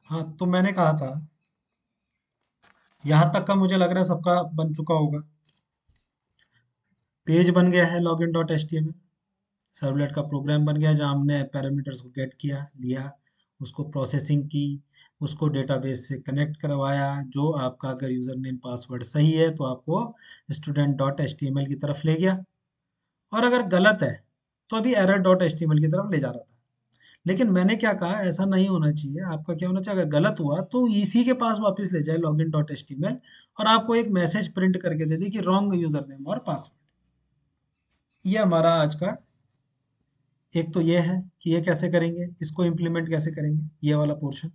हाँ, तो मैंने कहा था, यहाँ तक का मुझे लग रहा है सबका बन चुका होगा। पेज बन गया है login dot H T M L. Servlet का प्रोग्राम बन गया है जहाँ हमने पैरामीटर्स को गेट किया, लिया, उसको प्रोसेसिंग की, उसको डेटाबेस से कनेक्ट करवाया। जो आपका अगर यूज़र नेम पासवर्ड सही है तो आपको student dot H T M L की तरफ ले गया, और अगर गलत है तो अभी error dot H T M L की तरफ ले जा रहा था। लेकिन मैंने क्या कहा, ऐसा नहीं होना चाहिए। आपका क्या होना चाहिए, अगर गलत हुआ तो इसी के पास वापस ले जाए login dot H T M L, और आपको एक मैसेज प्रिंट करके दे दे कि रॉन्ग यूज़र नेम और पासवर्ड। ये हमारा आज का, एक तो ये है कि ये कैसे करेंगे, इसको इम्प्लीमेंट कैसे करेंगे, ये वाला पोर्शन।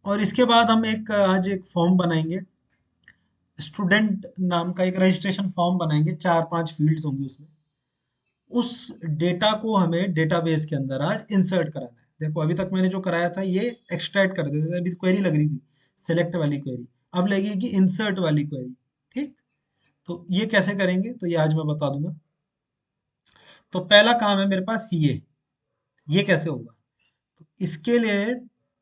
और इसके बाद हम एक आज एक फॉर्म बनाएंगे, स्टूडेंट नाम का एक रजिस्ट्रेशन फॉर्म बनाएंगे, 4-5 फील्ड्स होंगे उसमें। उस डेटा को हमें डेटाबेस के अंदर आज इंसर्ट कराना है। देखो अभी तक मैंने जो कराया था ये एक्सट्रैक्ट कर दिया, जैसे अभी क्वेरी लग रही थी सेलेक्ट वाली क्वेरी, अब लगेगी इंसर्ट वाली क्वेरी। ठीक, तो ये कैसे करेंगे तो ये आज मैं बता दूंगा। तो पहला काम है मेरे पास ये कैसे होगा, तो इसके लिए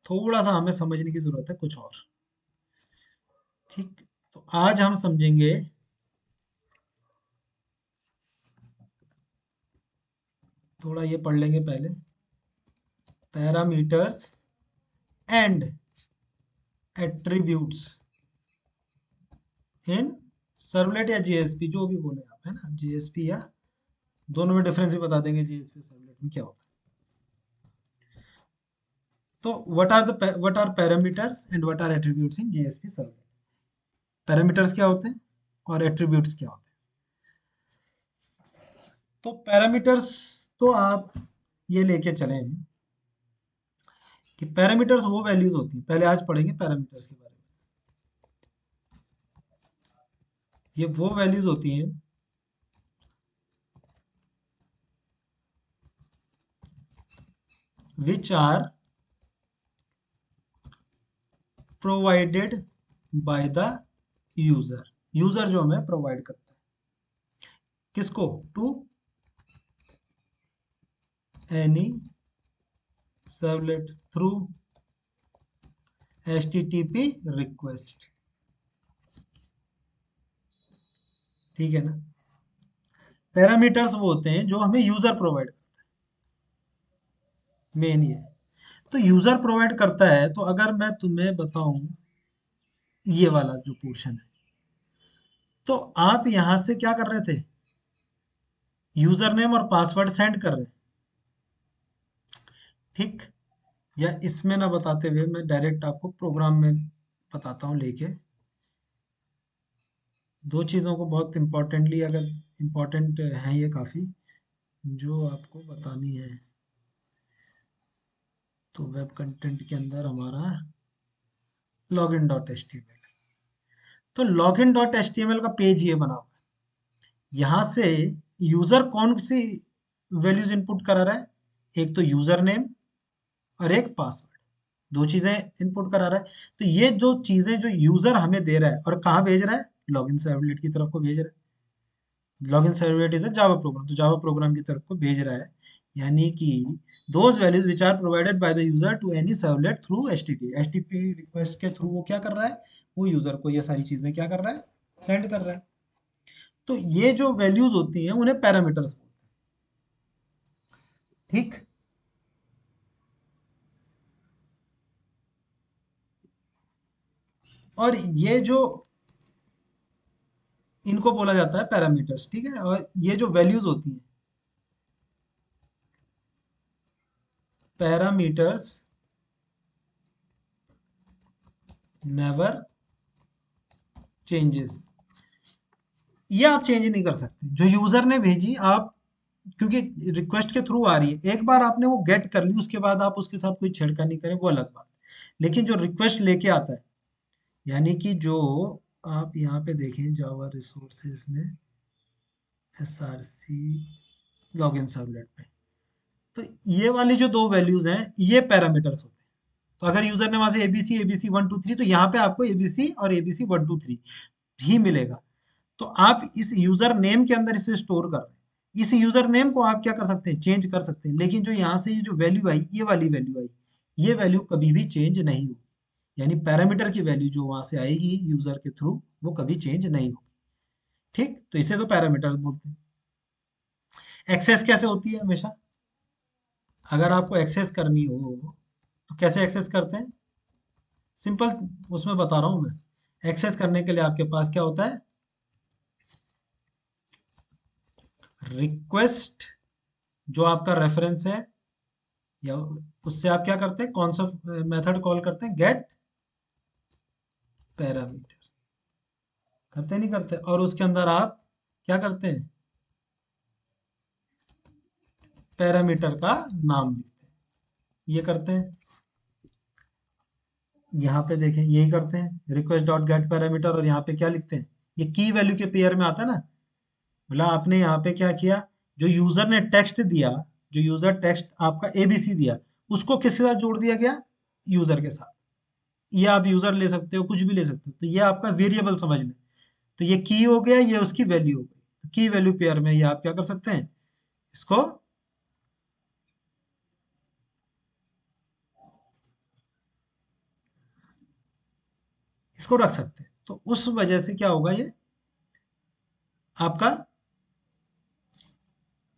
थोड़ा सा हमें समझने की जरूरत है कुछ और। ठीक, तो आज हम समझेंगे, थोड़ा ये पढ़ लेंगे पहले, parameters and attributes in servlet या जेएसपी, जो भी बोले आप, है ना, जेएसपी या, दोनों में डिफरेंस भी बता देंगे जेएसपी सर्वलेट में क्या होता है। तो what are parameters and what are attributes in JSP servlet. Parameters क्या होते हैं और एट्रीब्यूट्स क्या होते हैं। तो पैरामीटर्स, तो आप ये लेके चले कि पैरामीटर्स वो वैल्यूज होती हैं, पहले आज पढ़ेंगे पैरामीटर्स के बारे में। ये वो वैल्यूज होती हैं which are provided by the user. User जो हमें प्रोवाइड करता है, किसको, to any servlet through HTTP request. ठीक है ना, पैरामीटर्स वो होते हैं जो हमें यूजर प्रोवाइड, मेन ये। तो यूजर प्रोवाइड करता है, तो अगर मैं तुम्हें बताऊं ये वाला जो पोर्शन है, तो आप यहां से क्या कर रहे थे, यूजर नेम और पासवर्ड सेंड कर रहे हैं। ठीक, या इसमें ना बताते हुए मैं डायरेक्ट आपको प्रोग्राम में बताता हूँ लेके, दो चीज़ों को बहुत इम्पोर्टेंटली, अगर इम्पोर्टेंट है ये काफ़ी, जो आपको बतानी है। तो वेब कंटेंट के अंदर हमारा login dot H T M L, तो login dot H T M L का पेज ये बना हुआ है। यहाँ से यूज़र कौन सी वैल्यूज इनपुट करा रहा है, एक तो यूज़र नेम और एक पासवर्ड, दो चीज़ें इनपुट करा रहा है। तो ये जो चीज़ें जो यूज़र हमें दे रहा है और कहाँ भेज रहा है, लॉगिन सर्वलेट की तरफ को भेज रहा है। Login servlet is a Java program, तो जावा प्रोग्राम की तरफ को भेज रहा है। यानी कि those values which are provided by the user to any servlet through HTTP request के थ्रू वो क्या कर रहा है, वो यूजर को ये सारी चीजें क्या कर रहा है, सेंड कर रहा है। तो ये जो वैल्यूज होती हैं उन्हें पैरामीटर्स बोलते हैं। ठीक, और ये जो, इनको बोला जाता है पैरामीटर्स। ठीक है, और ये जो वैल्यूज होती हैं, पैरामीटर्स नेवर चेंजेस, ये आप चेंज नहीं कर सकते। जो यूजर ने भेजी आप, क्योंकि रिक्वेस्ट के थ्रू आ रही है, एक बार आपने वो गेट कर ली, उसके बाद आप उसके साथ कोई छेड़खानी करें वो अलग बात। लेकिन जो रिक्वेस्ट लेके आता है, यानी कि जो आप यहाँ पे देखें जावा रिसोर्सेज में SRC लॉगिन सर्वलेट पे, तो ये वाली जो दो वैल्यूज हैं ये पैरामीटर्स होते हैं। तो अगर यूजर ने वहां से एबीसी वन टू थ्री, तो यहाँ पे आपको एबीसी और एबीसी वन टू थ्री ही मिलेगा। तो आप इस यूजर नेम के अंदर इसे स्टोर कर रहे हैं, इस यूजर नेम को आप क्या कर सकते हैं, चेंज कर सकते हैं, लेकिन जो यहाँ से ये जो वैल्यू आई, ये वाली वैल्यू आई, ये वैल्यू कभी भी चेंज नहीं होगी। यानी पैरामीटर की वैल्यू जो वहां से आएगी यूजर के थ्रू, वो कभी चेंज नहीं होगी। ठीक, तो इसे तो पैरामीटर बोलते हैं। एक्सेस कैसे होती है हमेशा, अगर आपको एक्सेस करनी हो तो कैसे एक्सेस करते हैं, सिंपल, उसमें बता रहा हूं मैं। एक्सेस करने के लिए आपके पास क्या होता है, रिक्वेस्ट, जो आपका रेफरेंस है, या उससे आप क्या करते हैं, कौन सा मेथड कॉल करते हैं, गेट पैरामीटर, करते नहीं करते, और उसके अंदर आप क्या करते हैं, पैरामीटर का नाम लिखते हैं, ये करते हैं। यहाँ पे देखें यही करते हैं, रिक्वेस्ट डॉट गेट पैरामीटर, और यहाँ पे क्या लिखते हैं, ये की वैल्यू के पेयर में आता है ना। बोला आपने यहाँ पे क्या किया, जो यूजर ने टेक्स्ट दिया, जो यूजर टेक्स्ट आपका एबीसी दिया, उसको किसके साथ जोड़ दिया गया, यूजर के साथ। ये आप यूजर ले सकते हो, कुछ भी ले सकते हो, तो ये आपका वेरिएबल समझ लें। तो ये की हो गया, ये उसकी वैल्यू हो गई, की वैल्यू पेयर में ये आप क्या कर सकते हैं, इसको इसको रख सकते हैं। तो उस वजह से क्या होगा, ये आपका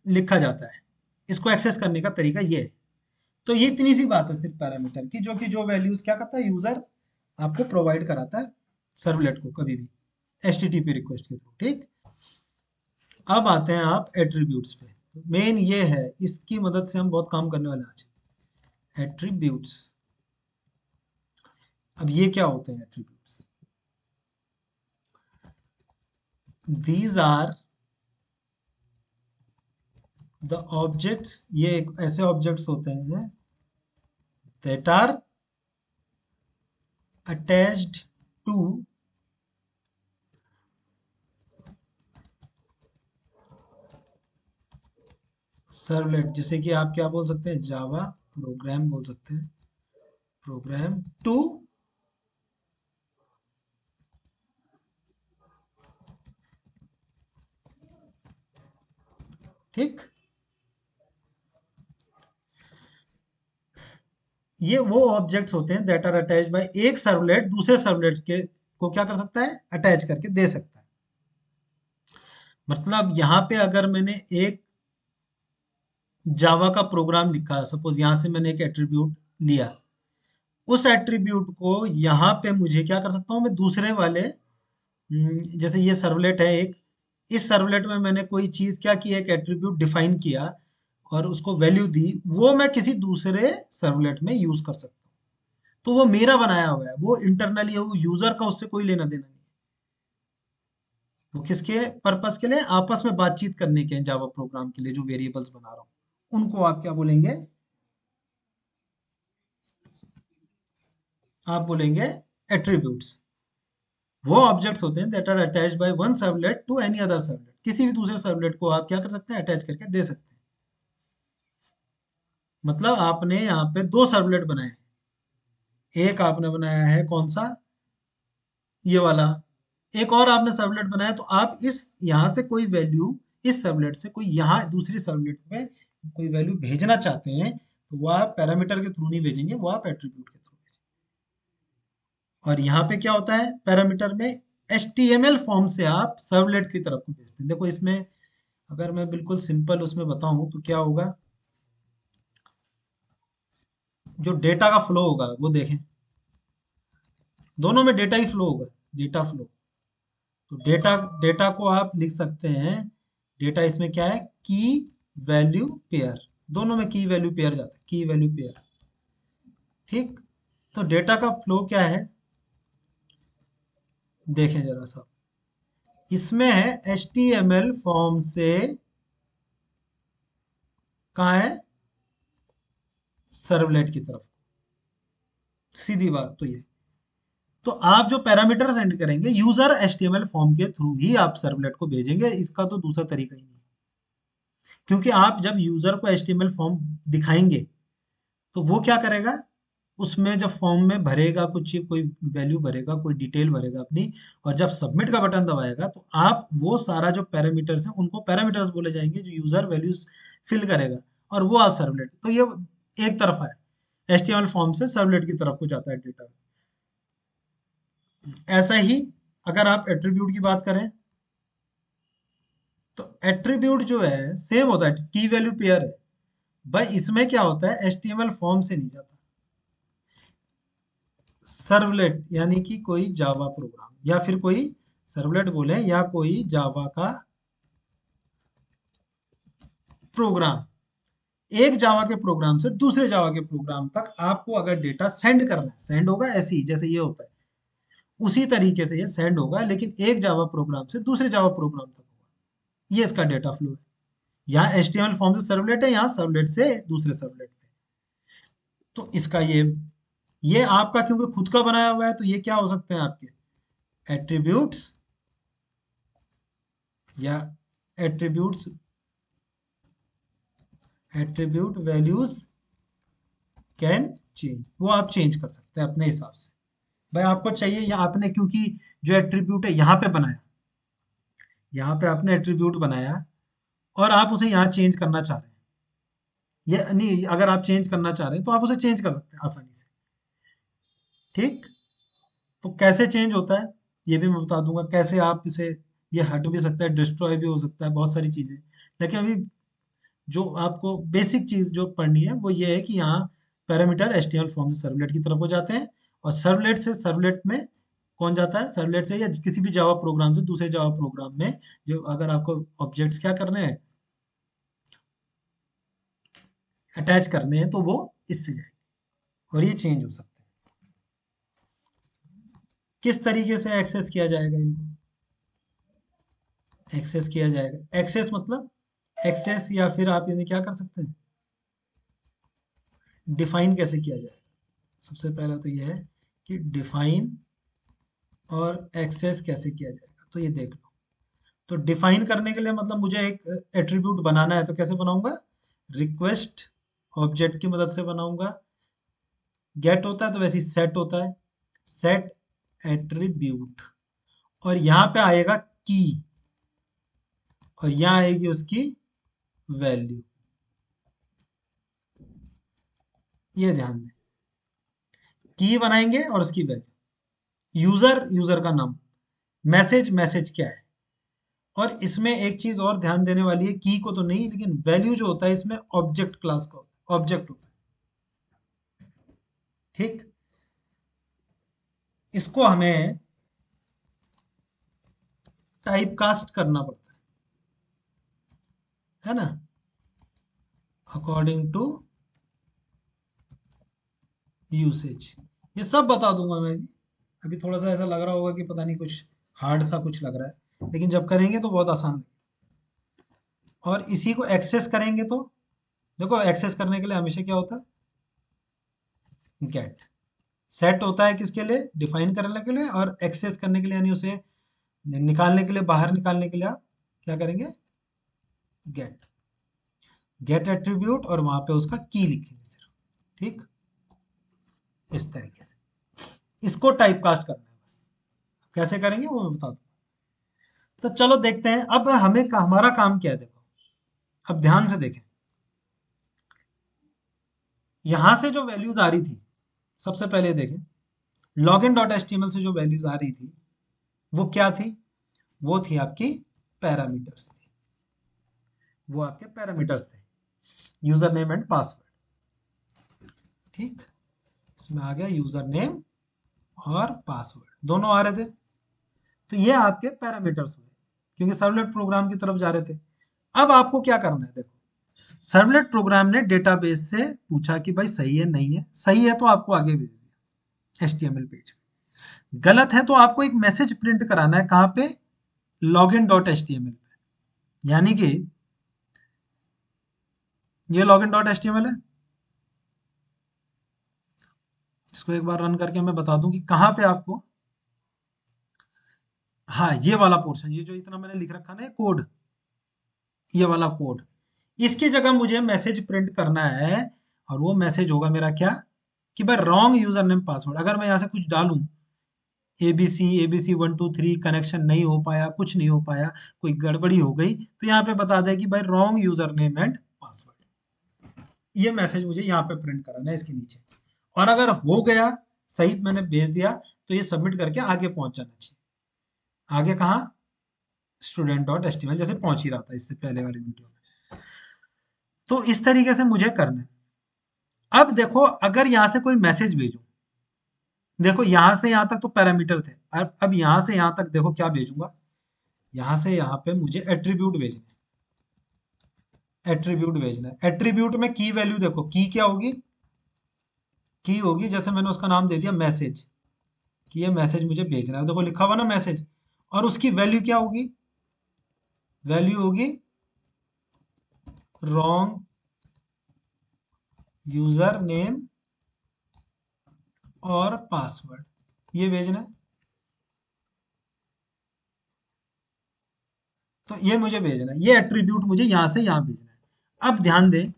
लिखा जाता है। इसको एक्सेस करने का तरीका ये है। तो ये इतनी सी बात है सिर्फ पैरामीटर की, जो कि जो वैल्यूज क्या करता है, यूजर आपको प्रोवाइड कराता है सर्वलेट को कभी भी, एचटीटीपी रिक्वेस्ट के थ्रू। ठीक, अब आते हैं आप एट्रीब्यूट्स पे। मेन ये है, इसकी मदद से हम बहुत काम करने वाले हैं आज, एट्रीब्यूट्स। अब ये क्या होते हैं attributes, these are the objects, ये ऐसे ऑब्जेक्ट्स होते हैं that are attached to servlet. जैसे कि आप क्या बोल सकते हैं, जावा प्रोग्राम बोल सकते हैं, प्रोग्राम टू, ठीक, ये वो ऑब्जेक्ट्स होते हैं दैट आर अटैच्ड बाय, एक सर्वलेट दूसरे सर्वलेट के को क्या कर सकता है, अटैच करके दे सकता है। मतलब यहाँ पे अगर मैंने एक जावा का प्रोग्राम लिखा, सपोज यहाँ से मैंने एक एट्रीब्यूट लिया, उस एट्रीब्यूट को यहाँ पे मुझे क्या कर सकता हूँ मैं, दूसरे वाले जैसे ये सर्वलेट है एक, इस सर्वलेट में मैंने कोई चीज क्या की, एक एट्रीब्यूट डिफाइन किया और उसको वैल्यू दी, वो मैं किसी दूसरे सर्वलेट में यूज कर सकता हूँ। तो वो मेरा बनाया हुआ है, वो इंटरनली है, वो यूजर का उससे कोई लेना देना नहीं है। वो किसके पर्पस के लिए, आपस में बातचीत करने के जावा प्रोग्राम के लिए, जो वेरिएबल्स बना रहा हूँ उनको आप क्या बोलेंगे, आप बोलेंगे एट्रीब्यूट्स। वो ऑब्जेक्ट्स होते हैं that are attached by one servlet to any other servlet, किसी भी दूसरे सर्वलेट को आप क्या कर सकते हैं, अटैच करके दे सकते हैं। मतलब आपने यहाँ पे दो सर्वलेट बनाए हैं, एक आपने बनाया है कौन सा, ये वाला, एक और आपने सर्वलेट बनाया, तो आप इस यहाँ से कोई वैल्यू, इस सर्वलेट से कोई यहाँ दूसरी सर्वलेट में कोई वैल्यू भेजना चाहते हैं, तो वो आप पैरामीटर के थ्रू नहीं भेजेंगे, वो आप एट्रीब्यूट के थ्रू भेजेंगे। और यहाँ पे क्या होता है, पैरामीटर में HTML फॉर्म से आप सर्वलेट की तरफ को भेजते हैं। देखो इसमें अगर मैं बिल्कुल सिंपल उसमें बताऊं तो क्या होगा, जो डेटा का फ्लो होगा वो देखें, दोनों में डेटा ही फ्लो होगा, डेटा फ्लो। तो डेटा डेटा को आप लिख सकते हैं, डेटा इसमें क्या है, की वैल्यू पेयर, दोनों में की वैल्यू पेयर जाता है, की वैल्यू पेयर। ठीक, तो डेटा का फ्लो क्या है, देखें जरा सा, इसमें है HTML फॉर्म से, कहाँ है, सर्वलेट की तरफ, सीधी बात तो ये। तो आप जो पैरामीटर सेंड करेंगे यूजर HTML फॉर्म के थ्रू ही आप सर्वलेट को भेजेंगे, इसका तो दूसरा तरीका ही नहीं है। क्योंकि आप जब यूजर को HTML फॉर्म दिखाएंगे तो वो क्या करेगा, उसमें जब फॉर्म में भरेगा कुछ, कोई वैल्यू भरेगा, कोई डिटेल भरेगा अपनी, और जब सबमिट का बटन दबाएगा तो आप वो सारा जो पैरामीटर्स हैं उनको पैरामीटर्स बोले जाएंगे, जो यूजर वैल्यूज फिल करेगा, और वो आप सर्वलेट, तो ये एक तरफा है, एचटीएमएल फॉर्म से सर्वलेट की तरफ को जाता है डेटा। ऐसा ही अगर आप एट्रीब्यूट की बात करें, तो एट्रीब्यूट जो है सेम होता है, की वैल्यू पेयर है। भाई इसमें क्या होता है, एचटीएमएल फॉर्म से नहीं जाता, सर्वलेट यानी कि कोई जावा प्रोग्राम, या फिर कोई सर्वलेट बोले, या कोई जावा का प्रोग्राम, एक जावा के प्रोग्राम से दूसरे जावा के प्रोग्राम तक आपको अगर डेटा सेंड करना है, सेंड होगा ऐसे ही जैसे ये होता है, उसी तरीके से ये सेंड होगा, लेकिन एक जावा प्रोग्राम से दूसरे जावा प्रोग्राम तक होगा। ये इसका डेटा फ्लो है। यहाँ एचटीएमएल फॉर्म से सर्वलेट है, यहाँ सर्वलेट से दूसरे सर्वलेट पे। तो इसका ये आपका क्योंकि खुद का बनाया हुआ है, तो ये क्या हो सकते हैं आपके एट्रीब्यूट्स, या attributes, attribute values can change, वो आप चेंज कर सकते हैं अपने हिसाब से। भाई आपको चाहिए, या आपने क्योंकि जो एट्रीब्यूट है यहाँ पे बनाया, यहाँ पे आपने एट्रीब्यूट बनाया, और आप उसे यहाँ चेंज करना चाह रहे हैं, ये नहीं, अगर आप चेंज करना चाह रहे हैं तो आप उसे चेंज कर सकते हैं आसानी से। ठीक, तो कैसे चेंज होता है ये भी मैं बता दूंगा, कैसे आप इसे, ये हट भी सकता है, डिस्ट्रॉय भी हो सकता है, बहुत सारी चीजें। लेकिन अभी जो आपको बेसिक चीज जो पढ़नी है वो ये है कि यहाँ पैरामीटर एचटीएमएल फॉर्म से सर्वलेट की तरफ हो जाते हैं, और सर्वलेट से सर्वलेट में कौन जाता है, सर्वलेट से या किसी भी जावा प्रोग्राम से दूसरे जावा प्रोग्राम में, जो अगर आपको ऑब्जेक्ट्स क्या करने हैं, अटैच करने हैं, तो वो इससे जाएंगे, और ये चेंज हो सकते हैं। किस तरीके से एक्सेस किया जाएगा इनको, एक्सेस किया जाएगा, एक्सेस मतलब एक्सेस, या फिर आप इन्हें क्या कर सकते हैं, डिफाइन कैसे किया जाएगा। सबसे पहला तो ये है कि डिफाइन और एक्सेस कैसे किया जाएगा, तो ये देख लो। तो डिफाइन करने के लिए मतलब मुझे एक एट्रीब्यूट बनाना है, तो कैसे बनाऊंगा, रिक्वेस्ट ऑब्जेक्ट की मदद से बनाऊंगा। गेट होता है तो वैसे ही सेट होता है, सेट एट्रीब्यूट, और यहाँ पे आएगा की, और यहाँ आएगी उसकी वैल्यू। ये ध्यान दें, की बनाएंगे और उसकी वैल्यू, यूजर यूजर का नाम, मैसेज मैसेज क्या है। और इसमें एक चीज और ध्यान देने वाली है, की को तो नहीं, लेकिन वैल्यू जो होता है इसमें ऑब्जेक्ट क्लास का होता है, ऑब्जेक्ट होता है। ठीक, इसको हमें टाइप कास्ट करना पड़ता है ना, अकॉर्डिंग टू यूसेज। ये सब बता दूंगा मैं भी। अभी थोड़ा सा ऐसा लग रहा होगा कि पता नहीं कुछ हार्ड सा कुछ लग रहा है, लेकिन जब करेंगे तो बहुत आसान है। और इसी को एक्सेस करेंगे तो देखो, एक्सेस करने के लिए हमेशा क्या होता है, गेट। सेट होता है किसके लिए, डिफाइन करने के लिए, और एक्सेस करने के लिए यानी उसे निकालने के लिए, बाहर निकालने के लिए आप क्या करेंगे, गेट। गेट एट्रीब्यूट, और वहां पे उसका की लिखेंगे सिर्फ। ठीक, इस तरीके से इसको टाइप कास्ट करना है बस। कैसे करेंगे वो मैं बता दूं। तो चलो देखते हैं अब हमें हमारा काम क्या है, देखो अब ध्यान से देखें। यहां से जो वैल्यूज आ रही थी, सबसे पहले देखें, login dot H T M L से जो वैल्यूज आ रही थी वो क्या थी, वो थी आपकी पैरामीटर्स थी, वो आपके पैरामीटर्स थे, यूजर नेम एंड पासवर्ड। ठीक, इसमें आ गया यूजर नेम और पासवर्ड, दोनों आ रहे थे, तो ये आपके पैरामीटर्स हुए, क्योंकि सर्वलेट प्रोग्राम की तरफ जा रहे थे। अब आपको क्या करना है, देखो सर्वलेट प्रोग्राम ने डेटाबेस से पूछा कि भाई सही है नहीं है, सही है तो आपको आगे भेज दिया एचटीएमएल पेज, गलत है तो आपको एक मैसेज प्रिंट कराना है, कहाँ पे, login dot H T M L पे। यानी कि ये login dot H T M L है, इसको एक बार रन करके मैं बता दूं कि कहाँ पे आपको, हाँ ये वाला पोर्शन, ये जो इतना मैंने लिख रखा ना कोड, ये वाला कोड, इसकी जगह मुझे मैसेज प्रिंट करना है, और वो मैसेज होगा मेरा क्या, कि भाई रॉन्ग यूजर नेम पासवर्ड, अगर मैं यहाँ से कुछ डालूं एबीसी 1 2 3 कनेक्शन नहीं हो पाया, कुछ नहीं हो पाया, कोई गड़बड़ी हो गई, तो यहाँ पे बता दे कि भाई wrong user name and password. ये मैसेज मुझे यहाँ पे प्रिंट कराना है इसके नीचे। और अगर हो गया सही, मैंने भेज दिया, तो ये सबमिट करके आगे पहुंच जाना चाहिए। आगे कहाँ? student.html, जैसे पहुंच ही रहा था इससे पहले वाली वीडियो में। तो इस तरीके से मुझे करना है। अब देखो, अगर यहाँ से कोई मैसेज भेजूं, देखो यहाँ से यहाँ तक तो पैरामीटर थे, अब यहाँ से यहाँ तक देखो क्या भेजूंगा। यहाँ से यहाँ पे मुझे एट्रीब्यूट भेजना है, एट्रीब्यूट भेजना है। एट्रीब्यूट में की वैल्यू देखो, की क्या होगी? की होगी, जैसे मैंने उसका नाम दे दिया मैसेज, कि ये मैसेज मुझे भेजना है, देखो लिखा हुआ ना मैसेज। और उसकी वैल्यू क्या होगी? वैल्यू होगी रॉन्ग यूजर नेम और पासवर्ड, ये भेजना है। तो ये मुझे भेजना है, ये एट्रीब्यूट मुझे यहाँ से यहाँ भेजना है। अब ध्यान दें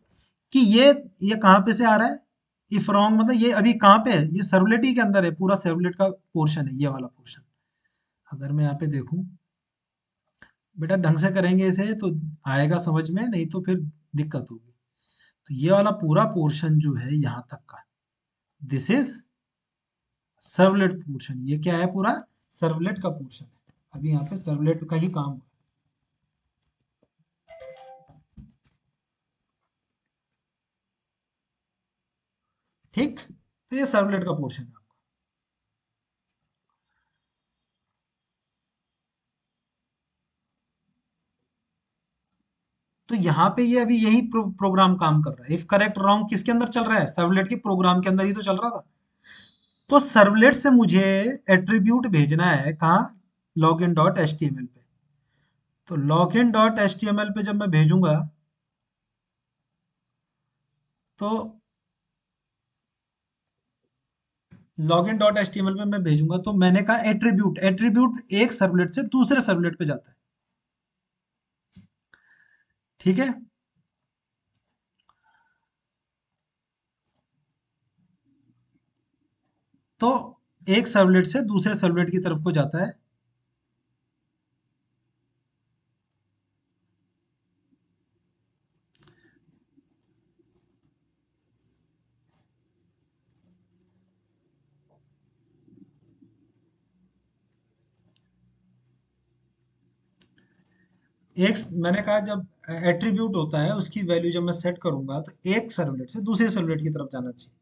कि ये कहाँ पे से आ रहा है? इफ रॉन्ग मतलब ये अभी कहाँ पे है? ये सर्वलेट ही के अंदर है, पूरा सर्वलेट का पोर्शन है ये वाला पोर्शन। अगर मैं यहाँ पे देखूं, बेटा ढंग से करेंगे इसे तो आएगा समझ में, नहीं तो फिर दिक्कत होगी। तो ये वाला पूरा पोर्शन जो है यहाँ तक का, दिस इज सर्वलेट पोर्शन। ये क्या है? पूरा सर्वलेट का पोर्शन है। अभी यहाँ पे सर्वलेट का ही काम है। ठीक, तो ये सर्वलेट का पोर्शन है। तो यहाँ पे ये अभी यही प्रोग्राम काम कर रहा है। इफ करेक्ट रॉन्ग किसके अंदर चल रहा है? सर्वलेट के प्रोग्राम के अंदर ही तो चल रहा था। तो सर्वलेट से मुझे एट्रीब्यूट भेजना है कहाँ? Login dot H T M L पे। तो login dot H T M L पे जब मैं भेजूंगा, तो login dot H T M L पे मैं भेजूंगा, तो मैंने कहा एट्रीब्यूट, एट्रीब्यूट एक सर्वलेट से दूसरे सर्वलेट पे जाता है। ठीक है। तो एक सर्वलेट से दूसरे सर्वलेट की तरफ को जाता है। एक मैंने कहा जब एट्रीब्यूट होता है, उसकी वैल्यू जब मैं सेट करूंगा, तो एक सर्वलेट से दूसरे सर्वलेट की तरफ जाना चाहिए।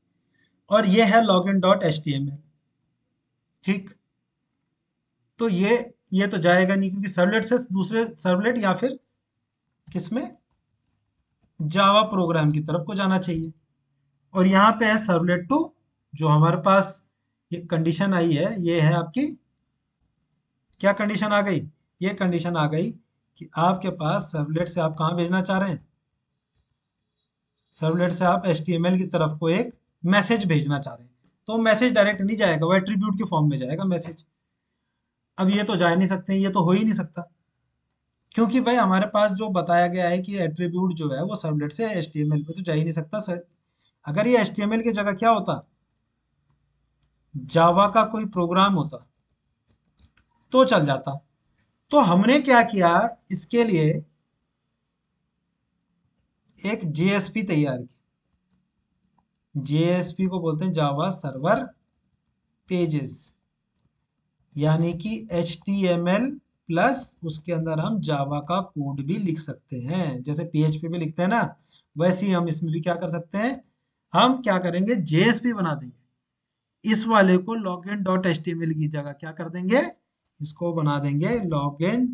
और ये है login dot H T M L. ठीक। तो ये तो जाएगा नहीं, क्योंकि सर्वलेट से दूसरे सर्वलेट या फिर किसमें? जावा प्रोग्राम की तरफ को जाना चाहिए। और यहाँ पे है सर्वलेट टू, जो हमारे पास ये कंडीशन आई है, ये है आपकी क्या कंडीशन आ गई? ये कंडीशन आ गई कि आपके पास सर्वलेट से आप कहाँ भेजना चाह रहे हैं? सर्वलेट से आप HTML की तरफ को एक मैसेज भेजना चाह रहे हैं। तो मैसेज डायरेक्ट नहीं जाएगा, वो एट्रीब्यूट के फॉर्म में जाएगा मैसेज। अब ये तो जा नहीं सकते, ये तो हो ही नहीं सकता, क्योंकि भाई हमारे पास जो बताया गया है कि एट्रीब्यूट जो है वो सर्वलेट से HTML पे तो जा ही नहीं सकता सर। अगर ये HTML की जगह क्या होता, जावा का कोई प्रोग्राम होता, तो चल जाता। तो हमने क्या किया, इसके लिए एक JSP तैयार की। JSP को बोलते हैं जावा सर्वर पेजेस, यानी कि HTML प्लस उसके अंदर हम जावा का कोड भी लिख सकते हैं, जैसे PHP में लिखते हैं ना, वैसे ही हम इसमें भी क्या कर सकते हैं, हम क्या करेंगे, JSP बना देंगे। इस वाले को login dot H T M L की जगह क्या कर देंगे, इसको बना देंगे लॉगिन,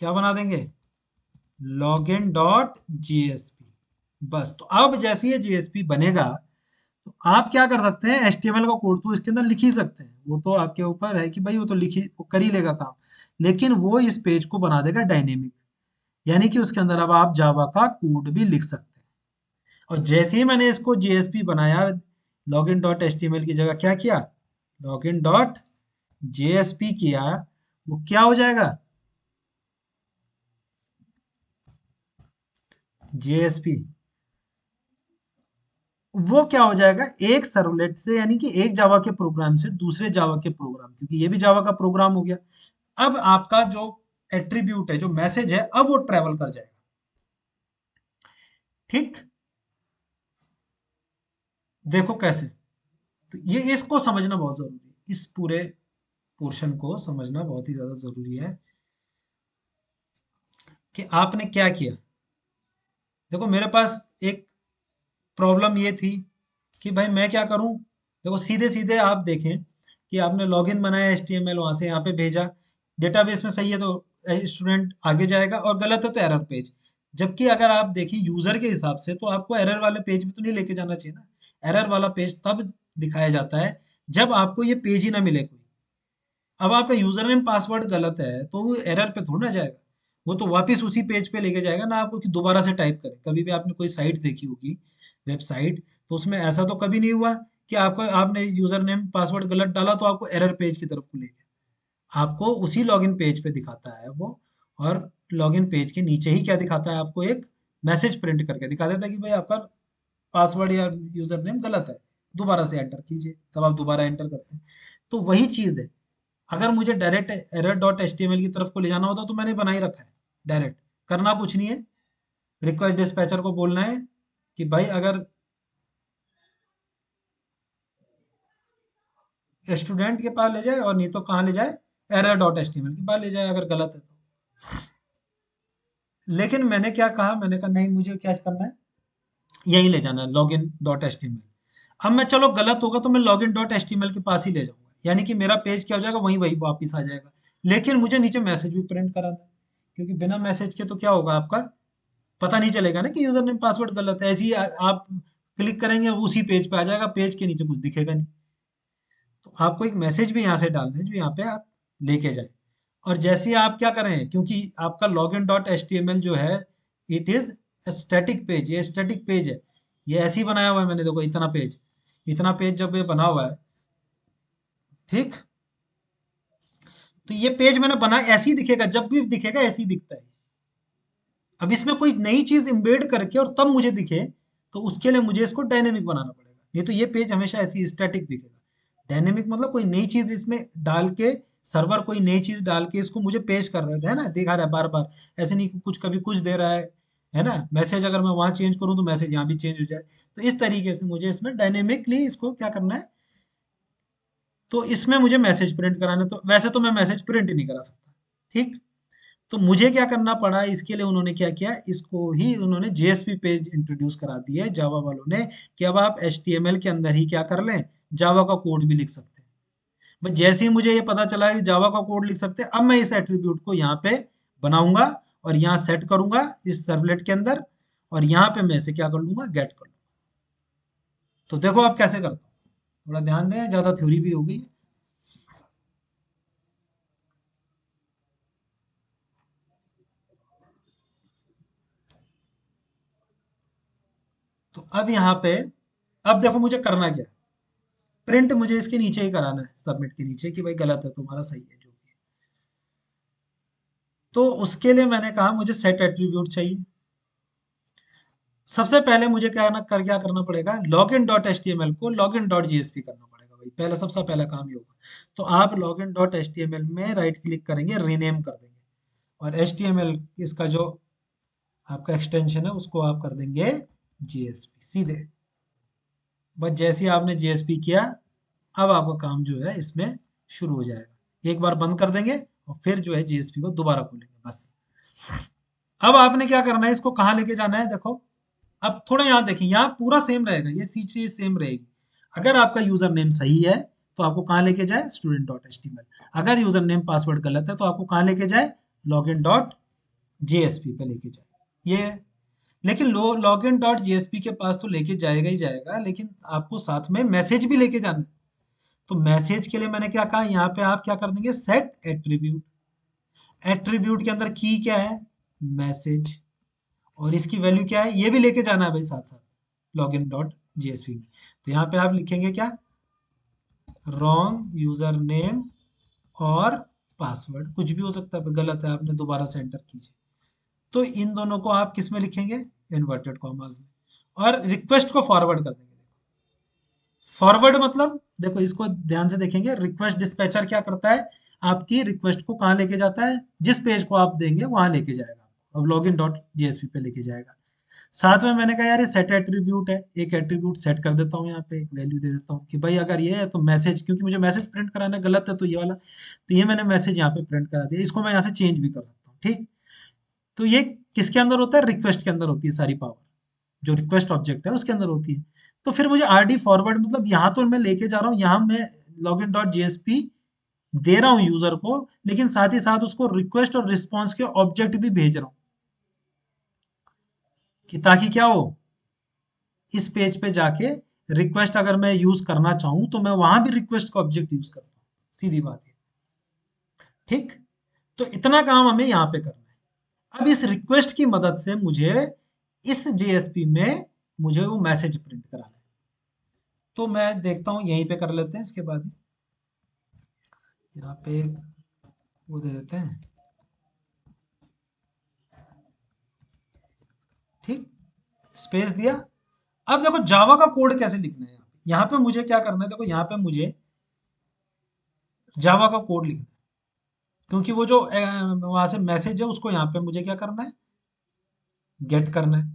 क्या बना देंगे, लॉगिन डॉट जीएसपी। बस, तो अब जैसे ये जीएसपी बनेगा, तो आप क्या कर सकते हैं, HTML का कोड तो इसके अंदर लिख ही सकते हैं, वो तो आपके ऊपर है कि भाई वो तो लिखी, वो कर ही लेगा काम। लेकिन वो इस पेज को बना देगा डायनेमिक, यानी कि उसके अंदर अब आप जावा का कोड भी लिख सकते हैं। और जैसे ही मैंने इसको जेएसपी बनाया, login dot H T M L की जगह क्या किया, लॉगिन डॉट जेएसपी किया, वो क्या हो जाएगा, जेएसपी। वो क्या हो जाएगा, एक सर्वलेट से यानी कि एक जावा के प्रोग्राम से दूसरे जावा के प्रोग्राम, क्योंकि ये भी जावा का प्रोग्राम हो गया। अब आपका जो एट्रीब्यूट है, जो मैसेज है, अब वो ट्रेवल कर जाएगा। ठीक, देखो कैसे। तो ये इसको समझना बहुत जरूरी है, इस पूरे पोर्शन को समझना बहुत ही ज्यादा जरूरी है कि आपने क्या किया। देखो मेरे पास एक प्रॉब्लम ये थी कि भाई मैं क्या करूं। देखो सीधे सीधे आप देखें कि आपने लॉगिन बनाया एचटीएमएल, वहां से यहाँ पे भेजा, डेटाबेस में सही है तो स्टूडेंट आगे जाएगा, और गलत है तो एरर पेज। जबकि अगर आप देखिए यूजर के हिसाब से तो आपको एरर वाले पेज में तो नहीं लेके जाना चाहिए ना। एरर वाला पेज तब दिखाया जाता है जब आपको ये पेज ही ना मिले कोई। अब आपका यूजर नेम पासवर्ड गलत है तो वो एरर पे थोड़ा ना जाएगा, वो तो वापस उसी पेज पे लेके जाएगा ना आपको कि दोबारा से टाइप करें। कभी भी आपने कोई साइट देखी होगी, वेबसाइट, तो उसमें ऐसा तो कभी नहीं हुआ कि आपको आपने यूजर नेम पासवर्ड गलत डाला तो आपको एरर पेज की तरफ को ले गया। आपको उसी लॉगिन पेज पे दिखाता है वो। और लॉगिन पेज के नीचे ही क्या दिखाता है, आपको एक मैसेज प्रिंट करके दिखा देता है कि भाई आपका पासवर्ड या यूजर नेम गलत है, दोबारा से एंटर कीजिए। तब आप दोबारा एंटर करते हैं। तो वही चीज है, अगर मुझे direct error dot H T M L की तरफ को ले जाना होता तो मैंने बना ही रखा है डायरेक्ट। करना कुछ नहीं है, रिक्वेस्ट डिस्पैचर को बोलना है कि भाई अगर स्टूडेंट के पास ले जाए, और नहीं तो कहाँ ले जाए, error dot H T M L के पास ले जाए अगर गलत है तो। लेकिन मैंने क्या कहा, मैंने कहा नहीं, मुझे क्या करना है, यही ले जाना है login dot H T M L. अब मैं चलो गलत होगा तो मैं login dot H T M L के पास ही ले जाऊंगा, यानी कि मेरा पेज क्या हो जाएगा, वही वही वापिस आ जाएगा। लेकिन मुझे नीचे मैसेज भी प्रिंट कराना है, क्योंकि बिना मैसेज के तो क्या होगा, आपका पता नहीं चलेगा ना कि यूजर नेम पासवर्ड गलत है। ऐसे ही आप क्लिक करेंगे उसी पेज पे आ जाएगा, पेज के नीचे कुछ दिखेगा नहीं। तो आपको एक मैसेज भी यहाँ से डालना है जो यहाँ पे आप लेके जाए। और जैसे ही आप क्या करें, क्योंकि आपका login dot H T M L जो है, इट इज स्टैटिक पेज, ये स्टैटिक पेज है। ये ऐसे ही बनाया हुआ है मैंने, देखो इतना पेज, इतना पेज जब ये बना हुआ है, ठीक, तो ये पेज मैंने बना ऐसे ही दिखेगा, जब भी दिखेगा ऐसे ही दिखता है। अब इसमें कोई नई चीज इम्बेड करके और तब मुझे दिखे, तो उसके लिए मुझे इसको डायनेमिक बनाना पड़ेगा, नहीं तो ये पेज हमेशा ऐसी स्टैटिक दिखेगा। डायनेमिक मतलब कोई नई चीज इसमें डाल के, सर्वर कोई नई चीज डाल के इसको मुझे पेश कर रहा है ना, दिखा रहा है बार बार। ऐसे नहीं कि कुछ कभी कुछ दे रहा है ना। मैसेज अगर मैं वहां चेंज करूँ तो मैसेज यहाँ भी चेंज हो जाए। तो इस तरीके से मुझे इसमें डायनेमिकली इसको क्या करना है, तो इसमें मुझे मैसेज प्रिंट कराना है। तो वैसे तो मैं मैसेज प्रिंट ही नहीं करा सकता, ठीक। तो मुझे क्या करना पड़ा, इसके लिए उन्होंने क्या किया, इसको ही उन्होंने जेएसपी पेज इंट्रोड्यूस करा दिया है जावा वालों ने, कि अब आप एचटीएमएल के अंदर ही क्या कर लें, जावा का कोड भी लिख सकते हैं। बस जैसे ही मुझे ये पता चला कि जावा का कोड लिख सकते हैं, अब मैं इस एट्रीब्यूट को यहाँ पे बनाऊंगा और यहाँ सेट करूंगा इस सर्वलेट के अंदर, और यहाँ पे मैं इसे क्या कर लूंगा, गेट कर लूंगा। तो देखो आप कैसे करते हो, थोड़ा ध्यान दें, ज्यादा थ्योरी भी होगी। तो अब यहाँ पे, अब देखो मुझे करना क्या है, प्रिंट मुझे इसके नीचे ही कराना है, सबमिट के नीचे, कि भाई गलत है तुम्हारा, सही है जो भी है। तो उसके लिए मैंने कहा मुझे सेट एट्रीब्यूट चाहिए। सबसे पहले मुझे क्या करना पड़ेगा, login dot H T M L को लॉग इन डॉट जीएसपी करना पड़ेगा भाई, पहला सबसे पहला काम ये होगा। तो आप login dot H T M L में राइट क्लिक करेंगे, रीनेम कर देंगे, और एच टी एम एल इसका जो आपका एक्सटेंशन है उसको आप कर देंगे जीएसपी सीधे। बस जैसे ही आपने जीएसपी किया, अब आपका काम जो है इसमें शुरू हो जाएगा। एक बार बंद कर देंगे और फिर जो है जीएसपी को दोबारा खोलेंगे बस। अब आपने क्या करना है, इसको कहाँ लेके जाना है, देखो। अब थोड़ा यहाँ देखिए, यहाँ पूरा सेम रहेगा, ये सी चीज सेम रहेगी। अगर आपका यूजर नेम सही है तो आपको कहाँ लेके जाए, student dot H T M L. अगर यूजर नेम पासवर्ड गलत है तो आपको कहाँ लेके जाए, लॉग इन डॉट जेएसपी पे लेके जाए। ये है। लेकिन लॉग इन डॉट जेएसपी के पास तो लेके जाएगा ही जाएगा, लेकिन आपको साथ में मैसेज भी लेके जाना है। तो मैसेज के लिए मैंने क्या कहा, यहाँ पे आप क्या कर देंगे, सेट एट्रीब्यूट। एट्रीब्यूट के अंदर की क्या है, मैसेज, और इसकी वैल्यू क्या है, ये भी लेके जाना है भाई साथ साथ लॉग इन डॉट जेएसपी में। तो यहाँ पे आप लिखेंगे क्या, रॉन्ग यूजर नेम और पासवर्ड, कुछ भी हो सकता है, गलत है आपने दोबारा से एंटर कीजिए। तो इन दोनों को आप किस में लिखेंगे, इन्वर्टेड कॉमास में, और रिक्वेस्ट को फॉरवर्ड कर देंगे। फॉरवर्ड मतलब देखो, इसको ध्यान से देखेंगे, रिक्वेस्ट डिस्पैचर क्या करता है, आपकी रिक्वेस्ट को कहाँ लेके जाता है, जिस पेज को आप देंगे वहां लेके जाएगा, अब लॉगिन डॉट जेएसपी पे लेके जाएगा। साथ में मैंने कहा यार ये सेट एट्रीब्यूट है, एक एट्रीब्यूट सेट कर देता हूँ, यहाँ पे एक वैल्यू दे देता हूँ कि भाई अगर ये है तो मैसेज, क्योंकि मुझे मैसेज प्रिंट कराना गलत है तो ये वाला, तो ये मैंने मैसेज यहाँ पे प्रिंट करा दिया, इसको मैं यहाँ से चेंज भी कर सकता हूँ, ठीक। तो ये किसके अंदर होता है, रिक्वेस्ट के अंदर होती है सारी पावर, जो रिक्वेस्ट ऑब्जेक्ट है उसके अंदर होती है। तो फिर मुझे आरडी फॉरवर्ड मतलब यहाँ तो मैं लेके जा रहा हूँ, यहाँ मैं लॉगिन डॉट जेएसपी दे रहा हूँ यूजर को, लेकिन साथ ही साथ उसको रिक्वेस्ट और रिस्पॉन्स के ऑब्जेक्ट भी भेज रहा हूँ, कि ताकि क्या हो, इस पेज पे जाके रिक्वेस्ट अगर मैं यूज करना चाहूँ तो मैं वहां भी रिक्वेस्ट का ऑब्जेक्ट यूज करता हूँ, सीधी बात है, ठीक। तो इतना काम हमें यहाँ पे करना है। अब इस रिक्वेस्ट की मदद से मुझे इस जेएसपी में मुझे वो मैसेज प्रिंट कराना है। तो मैं देखता हूँ, यहीं पे कर लेते हैं, इसके बाद ही यहाँ पे वो दे देते हैं, ठीक, स्पेस दिया। अब देखो जावा का कोड कैसे लिखना है, यहाँ पे मुझे क्या करना है, देखो यहाँ पे मुझे जावा का कोड लिखना है, क्योंकि वो जो वहां से मैसेज है उसको यहाँ पे मुझे क्या करना है, गेट करना है।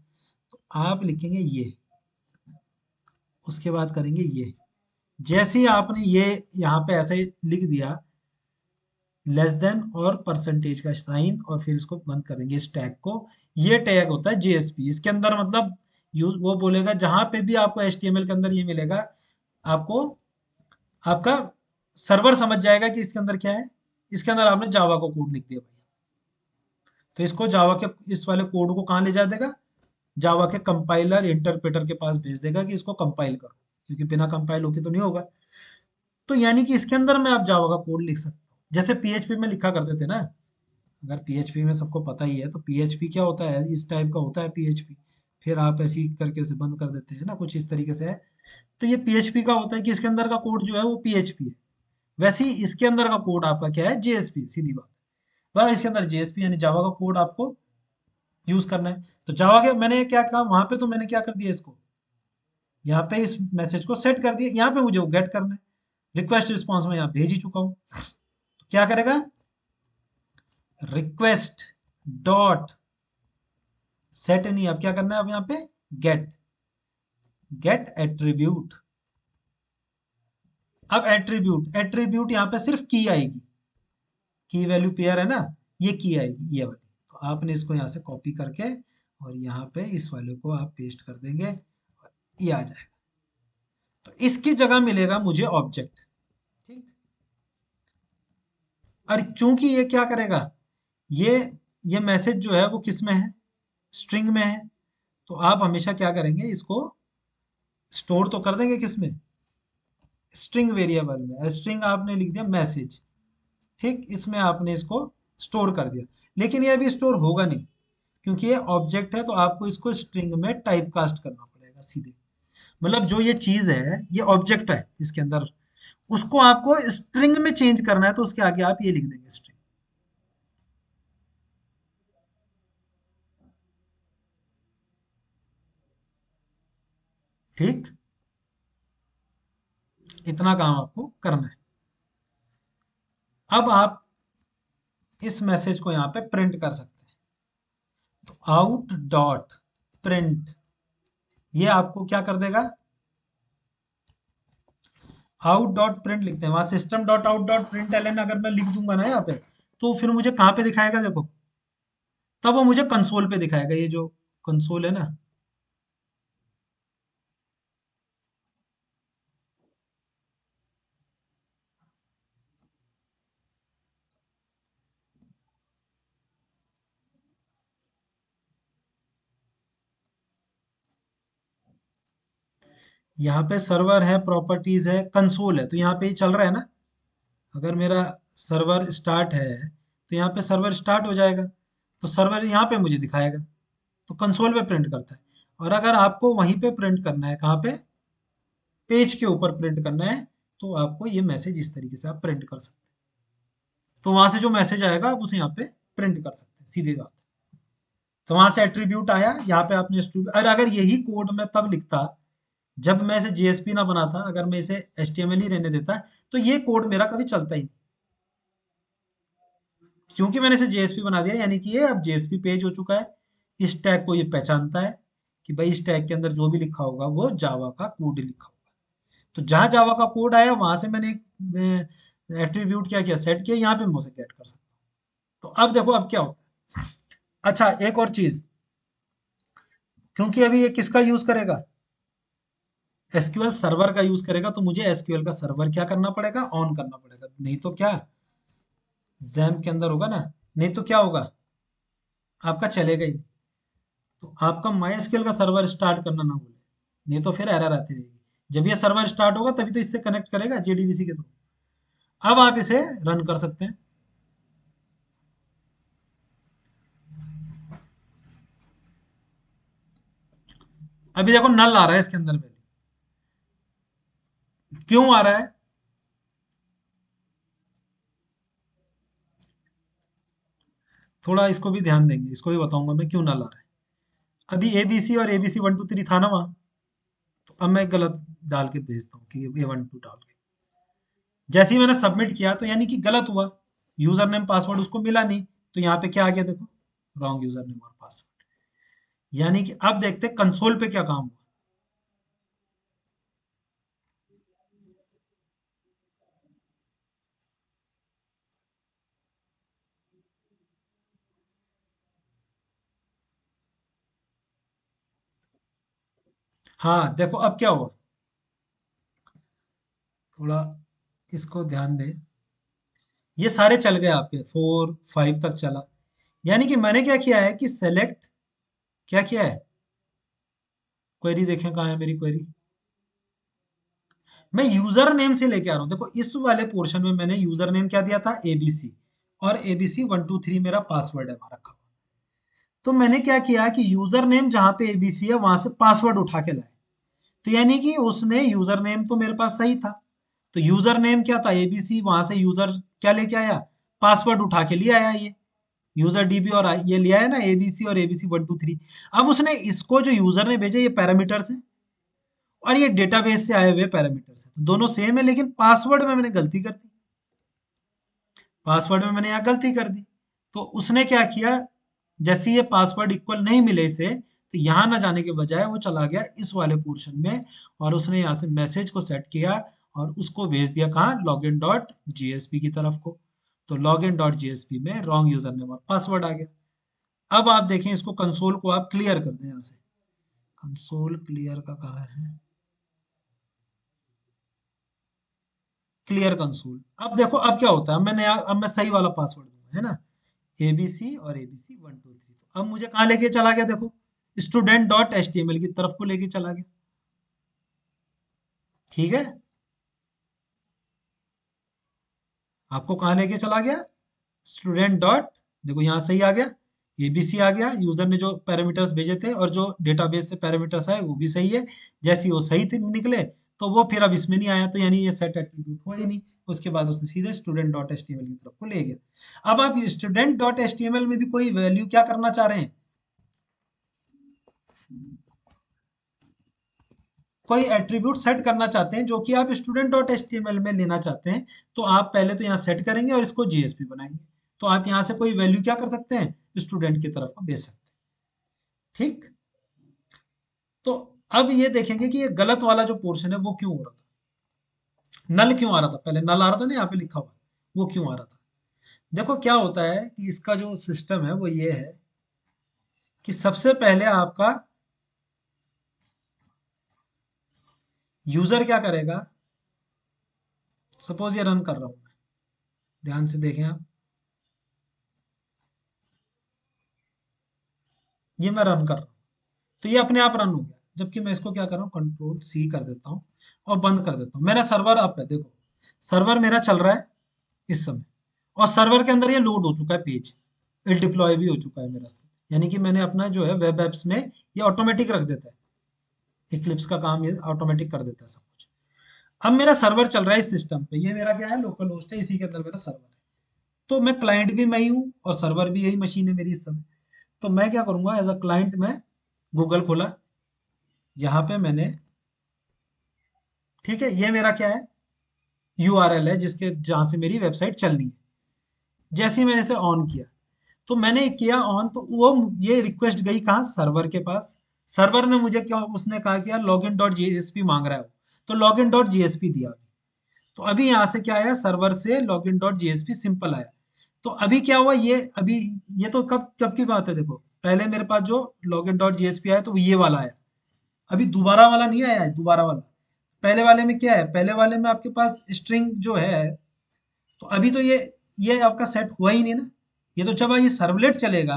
तो आप लिखेंगे ये, उसके बाद करेंगे ये, जैसे ही आपने ये यहाँ पे ऐसे लिख दिया, लेस देन और परसेंटेज का साइन, और फिर इसको बंद करेंगे इस टैग को। ये टैग होता है जेएसपी, इसके अंदर मतलब यूज वो बोलेगा जहां पे भी आपको एचटीएमएल के अंदर ये मिलेगा, आपको आपका सर्वर समझ जाएगा कि इसके अंदर क्या है, इसके अंदर आपने जावा को कोड लिख दिया भाई, तो इसको जावा के इस वाले कोड को कहाँ ले जा देगा, जावा के कंपाइलर इंटरप्रेटर के पास भेज देगा कि इसको कंपाइल करो, क्योंकि बिना कंपाइल होके तो नहीं होगा। तो यानी कि इसके अंदर मैं आप जावा का कोड लिख सकता हूँ, जैसे पीएचपी में लिखा करते थे ना। अगर पीएचपी में सबको पता ही है तो पीएचपी क्या होता है, इस टाइप का होता है पीएचपी, फिर आप ऐसे ही करके उसे बंद कर देते हैं ना, कुछ इस तरीके से है। तो ये पीएचपी का होता है कि इसके अंदर का कोड जो है वो पीएचपी है, वैसे ही इसके अंदर का कोड आपका क्या है, जेएसपी, सीधी बात। वह इसके अंदर जेएसपी यानी जावा का कोड आपको यूज करना है। तो जावा के मैंने क्या कहा वहां पे, तो मैंने क्या कर दिया, इसको यहाँ पे इस मैसेज को सेट कर दिया, यहाँ पे मुझे वो गेट करना है, रिक्वेस्ट रिस्पॉन्स में यहाँ भेज ही चुका हूँ। तो क्या करेगा, रिक्वेस्ट डॉट सेट नहीं, अब क्या करना है, अब यहाँ पे गेट, गेट एट्रीब्यूट। अब एट्रीब्यूट, एट्रीब्यूट यहाँ पे सिर्फ की आएगी, की वैल्यू पेयर है ना, ये की आएगी ये वाली। तो आपने इसको यहाँ से कॉपी करके और यहाँ पे इस वाले को आप पेस्ट कर देंगे और ये आ जाएगा। तो इसकी जगह मिलेगा मुझे ऑब्जेक्ट, ठीक। और चूंकि ये क्या करेगा, ये ये मैसेज जो है वो किस में है, स्ट्रिंग में है। तो आप हमेशा क्या करेंगे, इसको स्टोर तो कर देंगे किस में, स्ट्रिंग वेरिएबल में। स्ट्रिंग आपने लिख दिया मैसेज, ठीक, इसमें आपने इसको स्टोर कर दिया। लेकिन ये अभी स्टोर होगा नहीं, क्योंकि ये ऑब्जेक्ट है, तो आपको इसको स्ट्रिंग में टाइप कास्ट करना पड़ेगा सीधे। मतलब जो ये चीज है ये ऑब्जेक्ट है इसके अंदर, उसको आपको स्ट्रिंग में चेंज करना है, तो उसके आगे आप ये लिख देंगे स्ट्रिंग, ठीक। इतना काम आपको करना है। अब आप इस मैसेज को यहाँ पे प्रिंट कर सकते हैं। तो आउट डॉट प्रिंट, ये आपको क्या कर देगा, आउट डॉट प्रिंट लिखते हैं, वहां system dot out dot print L N अगर मैं लिख दूंगा ना यहाँ पे, तो फिर मुझे कहाँ पे दिखाएगा, देखो, तब वो मुझे कंसोल पे दिखाएगा, ये जो कंसोल है ना। यहाँ पे सर्वर है, प्रॉपर्टीज है, कंसोल है, तो यहाँ पे ये चल रहा है ना। अगर मेरा सर्वर स्टार्ट है तो यहाँ पे सर्वर स्टार्ट हो जाएगा, तो सर्वर यहाँ पे मुझे दिखाएगा, तो कंसोल पे प्रिंट करता है। और अगर आपको वहीं पे प्रिंट करना है, कहाँ पे, पेज के ऊपर प्रिंट करना है, तो आपको ये मैसेज इस तरीके से आप प्रिंट कर सकते हैं। तो वहां से जो मैसेज आएगा आप उसे यहाँ पे प्रिंट कर सकते हैं, सीधी बात। तो वहां से एट्रीब्यूट आया, यहाँ पे आपने और अगर यही कोड मैं तब लिखता जब मैं इसे जेएसपी ना बनाता, अगर मैं इसे एचटीएमएल ही रहने देता, तो ये कोड मेरा कभी चलता ही नहीं। क्योंकि मैंने इसे जेएसपी बना दिया, यानी कि ये अब जेएसपी पेज हो चुका है। इस टैग को ये पहचानता है कि भाई इस टैग के अंदर जो भी लिखा होगा वो जावा का कोड लिखा होगा। तो जहां जावा का कोड आया वहां से मैंने एक एट्रीब्यूट क्या किया, सेट किया, यहाँ पे मैं उसे गेट कर सकता हूँ। तो अब देखो अब क्या होता है। अच्छा, एक और चीज, क्योंकि अभी ये किसका यूज करेगा, एसक्यूएल सर्वर का यूज करेगा, तो मुझे एसक्यूएल का सर्वर क्या करना पड़ेगा, ऑन करना पड़ेगा। नहीं तो क्या, जैम के अंदर होगा ना, नहीं तो क्या होगा, आपका चलेगा ही नहीं। तो आपका माई एसक्यूएल का सर्वर स्टार्ट करना ना भूले, नहीं तो फिर एरर आती रहेगी। जब ये सर्वर स्टार्ट होगा तभी तो इससे कनेक्ट करेगा जेडीबीसी के थ्रू। अब आप इसे रन कर सकते हैं। अभी देखो नल आ रहा है इसके अंदर वैल्यू, क्यों आ रहा है, थोड़ा इसको भी ध्यान देंगे, इसको भी बताऊंगा मैं क्यों नल आ रहा है। अभी एबीसी और एबीसी 1 2 3 था ना वहाँ, तो अब मैं गलत डाल के भेजता हूँ कि ये 1 2 डाल के, जैसे ही मैंने सबमिट किया तो यानी कि गलत हुआ, यूजर नेम पासवर्ड उसको मिला नहीं। तो यहाँ पे क्या आ गया देखो, रॉन्ग यूजर नेम और पासवर्ड। यानी कि अब देखते हैं कंसोल पे क्या काम हुआ। हाँ देखो अब क्या हुआ, थोड़ा इसको ध्यान दे, ये सारे चल गए आपके 4 5 तक चला। यानी कि मैंने क्या किया है कि सेलेक्ट, क्या किया है, क्वेरी देखें कहाँ है मेरी क्वेरी, मैं यूजर नेम से लेके आ रहा हूँ। देखो इस वाले पोर्शन में मैंने यूजर नेम क्या दिया था, एबीसी, और एबीसी 1 2 3 मेरा पासवर्ड है हमारा रखा। तो मैंने क्या किया कि यूजर नेम जहां पे एबीसी है वहां से पासवर्ड उठा के लाए। तो यानी कि उसने यूजर नेम तो मेरे पास सही था, तो यूजर नेम क्या था, एबीसी, वहां से यूजर क्या लेके आया, पासवर्ड उठा के लिए आया ये यूजर डीबी, और ये लिया है ना एबीसी और एबीसी 1 2 3। अब उसने इसको जो यूजर ने भेजे ये पैरामीटर्स है, और ये डेटाबेस से आए हुए पैरामीटर्स है, तो दोनों सेम है, लेकिन पासवर्ड में मैंने गलती कर दी, पासवर्ड में मैंने यहाँ गलती कर दी। तो उसने क्या किया, जैसे ये पासवर्ड इक्वल नहीं मिले इसे, तो यहाँ ना जाने के बजाय वो चला गया इस वाले पोर्शन में, और उसने यहाँ से मैसेज को सेट किया और उसको भेज दिया कहाँ, लॉगिन डॉट जीएसपी की तरफ को। तो लॉगिन डॉट जीएसपी में रॉन्ग यूजर नेम और पासवर्ड आ गया। अब आप देखें इसको, कंसोल को आप क्लियर कर दें यहाँ से, कंसोल क्लियर का कहाँ है, क्लियर कंसोल। अब देखो अब क्या होता है, अब मैं सही वाला पासवर्ड दूंगा, है ना, एबीसी और एबीसी 1 2 3। तो अब मुझे कहाँ लेके चला गया देखो, student dot H T M L की तरफ को लेके चला गया। ठीक है, आपको कहाँ लेके चला गया, स्टूडेंट डॉट, देखो यहाँ सही आ गया, एबीसी आ गया, यूजर ने जो पैरामीटर्स भेजे थे और जो डेटाबेस से पैरामीटर्स आए वो भी सही है। जैसे ही वो सही थे निकले, तो वो फिर अब इसमें नहीं आया, तो यानी ये सेट एट्रीब्यूट हुआ ही नहीं। उसके बाद उसने सीधे student dot H T M L की तरफ को ले गया। अब आप student dot H T M L में भी कोई वैल्यू क्या करना चाह रहे हैं, कोई एट्रीब्यूट सेट करना चाहते हैं जो कि आप student dot H T M L में लेना चाहते हैं, तो आप पहले तो यहाँ सेट करेंगे और इसको जेएसपी बनाएंगे। तो आप यहाँ से कोई वैल्यू क्या कर सकते हैं, स्टूडेंट की तरफ को भेज सकते हैं। ठीक, तो अब ये देखेंगे कि ये गलत वाला जो पोर्शन है वो क्यों हो रहा था, नल क्यों आ रहा था, पहले नल आ रहा था ना यहाँ पे लिखा हुआ, वो क्यों आ रहा था। देखो क्या होता है कि इसका जो सिस्टम है वो ये है कि सबसे पहले आपका यूजर क्या करेगा, सपोज ये रन कर रहा हूँ मैं, ध्यान से देखें आप, ये मैं रन कर रहा हूँ, तो ये अपने आप रन हो गया। जबकि मैं इसको क्या कर रहा हूँ, कंट्रोल सी कर देता हूँ और बंद कर देता हूँ। मेरा सर्वर अप है, देखो सर्वर मेरा चल रहा है इस समय, और सर्वर के अंदर ये लोड हो चुका है पेज, ये डिप्लॉय भी हो चुका है मेरा। यानी कि मैंने अपना जो है वेब एप्स में ये ऑटोमेटिक रख देता है, इक्लिप्स का काम ये ऑटोमेटिक कर देता है सब कुछ। अब मेरा सर्वर चल रहा है इस सिस्टम पे, ये मेरा क्या है, लोकल होस्ट है, इसी के अंदर मेरा सर्वर है। तो मैं क्लाइंट भी मैं ही हूँ और सर्वर भी यही मशीन है मेरी इस समय। तो मैं क्या करूंगा, एज अ क्लाइंट मैं गूगल खोला, यहाँ पे मैंने ठीक है, ये मेरा क्या है, यूआरएल है जिसके जहां से मेरी वेबसाइट चलनी है। जैसे ही मैंने इसे ऑन किया, तो मैंने किया ऑन, तो वो ये रिक्वेस्ट गई कहाँ, सर्वर के पास। सर्वर ने मुझे क्या, उसने कहा कि यार लॉगिन डॉट जेएसपी मांग रहा है वो, तो लॉगिन डॉट जेएसपी दिया। तो अभी यहाँ से क्या आया, सर्वर से लॉगिन डॉट जेएसपी सिंपल आया। तो अभी क्या हुआ, ये अभी, ये तो कब कब की बात है, देखो पहले मेरे पास जो लॉगिन डॉट जेएसपी आया तो ये वाला आया, अभी दोबारा वाला नहीं आया है, दोबारा वाला। पहले वाले में क्या है, पहले वाले में आपके पास स्ट्रिंग जो है, तो अभी तो ये आपका सेट हुआ ही नहीं ना। ये तो जब ये सर्वलेट चलेगा,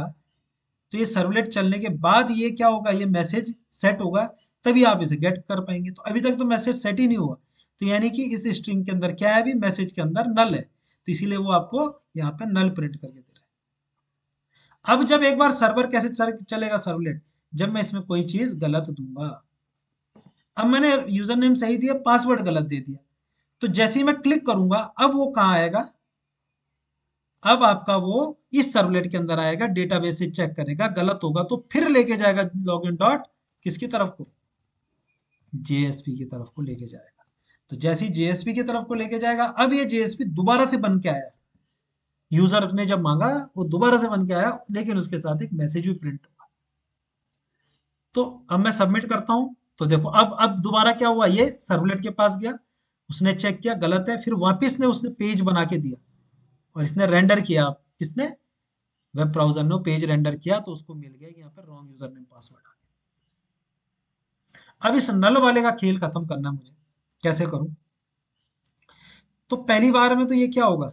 तो ये सर्वलेट चलने के बाद ये क्या होगा, ये मैसेज सेट होगा, तभी आप इसे गेट कर पाएंगे। तो अभी तक तो मैसेज सेट ही नहीं हुआ, तो यानी कि इस स्ट्रिंग के अंदर क्या है, अभी मैसेज के अंदर नल है, तो इसीलिए वो आपको यहाँ पे नल प्रिंट करके दे रहा है। अब जब एक बार सर्वर कैसे चलेगा सर्वलेट, जब मैं इसमें कोई चीज गलत दूंगा। अब मैंने यूजर नेम सही दिया, पासवर्ड गलत दे दिया, तो जैसे ही मैं क्लिक करूंगा, अब वो कहाँ आएगा, अब आपका वो इस सर्वलेट के अंदर आएगा, डेटाबेस से चेक करेगा, गलत होगा तो फिर लेके जाएगा लॉगिन डॉट किसकी तरफ को, जेएसपी की तरफ को लेके जाएगा। तो जैसे ही जेएसपी की तरफ को लेके जाएगा, अब ये जेएसपी दोबारा से बन के आया, यूजर ने जब मांगा वो दोबारा से बन के आया, लेकिन उसके साथ एक मैसेज भी प्रिंट हुआ। तो अब मैं सबमिट करता हूं, तो देखो अब दोबारा क्या हुआ, ये सर्वलेट के पास गया, उसने चेक किया गलत है, फिर वापस ने उसने पेज बना के दिया, और इसने रेंडर किया, किसने, वेब ब्राउजर ने पेज रेंडर किया, तो उसको मिल गया कि यहाँ पर रॉन्ग यूजर नेम पासवर्ड आ गया। अब इस नल वाले का खेल खत्म करना है मुझे, कैसे करूं। तो पहली बार में तो ये क्या होगा,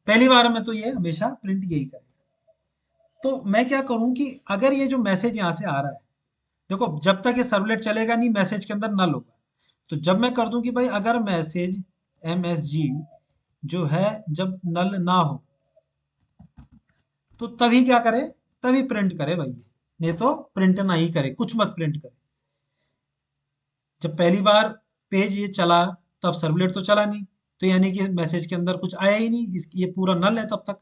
पहली बार में तो ये हमेशा प्रिंट यही करेगा। तो मैं क्या करूं कि अगर ये जो मैसेज यहाँ से आ रहा है, देखो जब तक ये सर्वलेट चलेगा नहीं, मैसेज के अंदर नल होगा। तो जब मैं कर दूं कि भाई अगर मैसेज एमएसजी जो है जब नल ना हो, तो तभी क्या करे, तभी प्रिंट करे भाई, नहीं तो प्रिंट ना ही करे, कुछ मत प्रिंट करे। जब पहली बार पेज ये चला, तब सर्वलेट तो चला नहीं, तो यानी कि मैसेज के अंदर कुछ आया ही नहीं, ये पूरा नल है तब तक,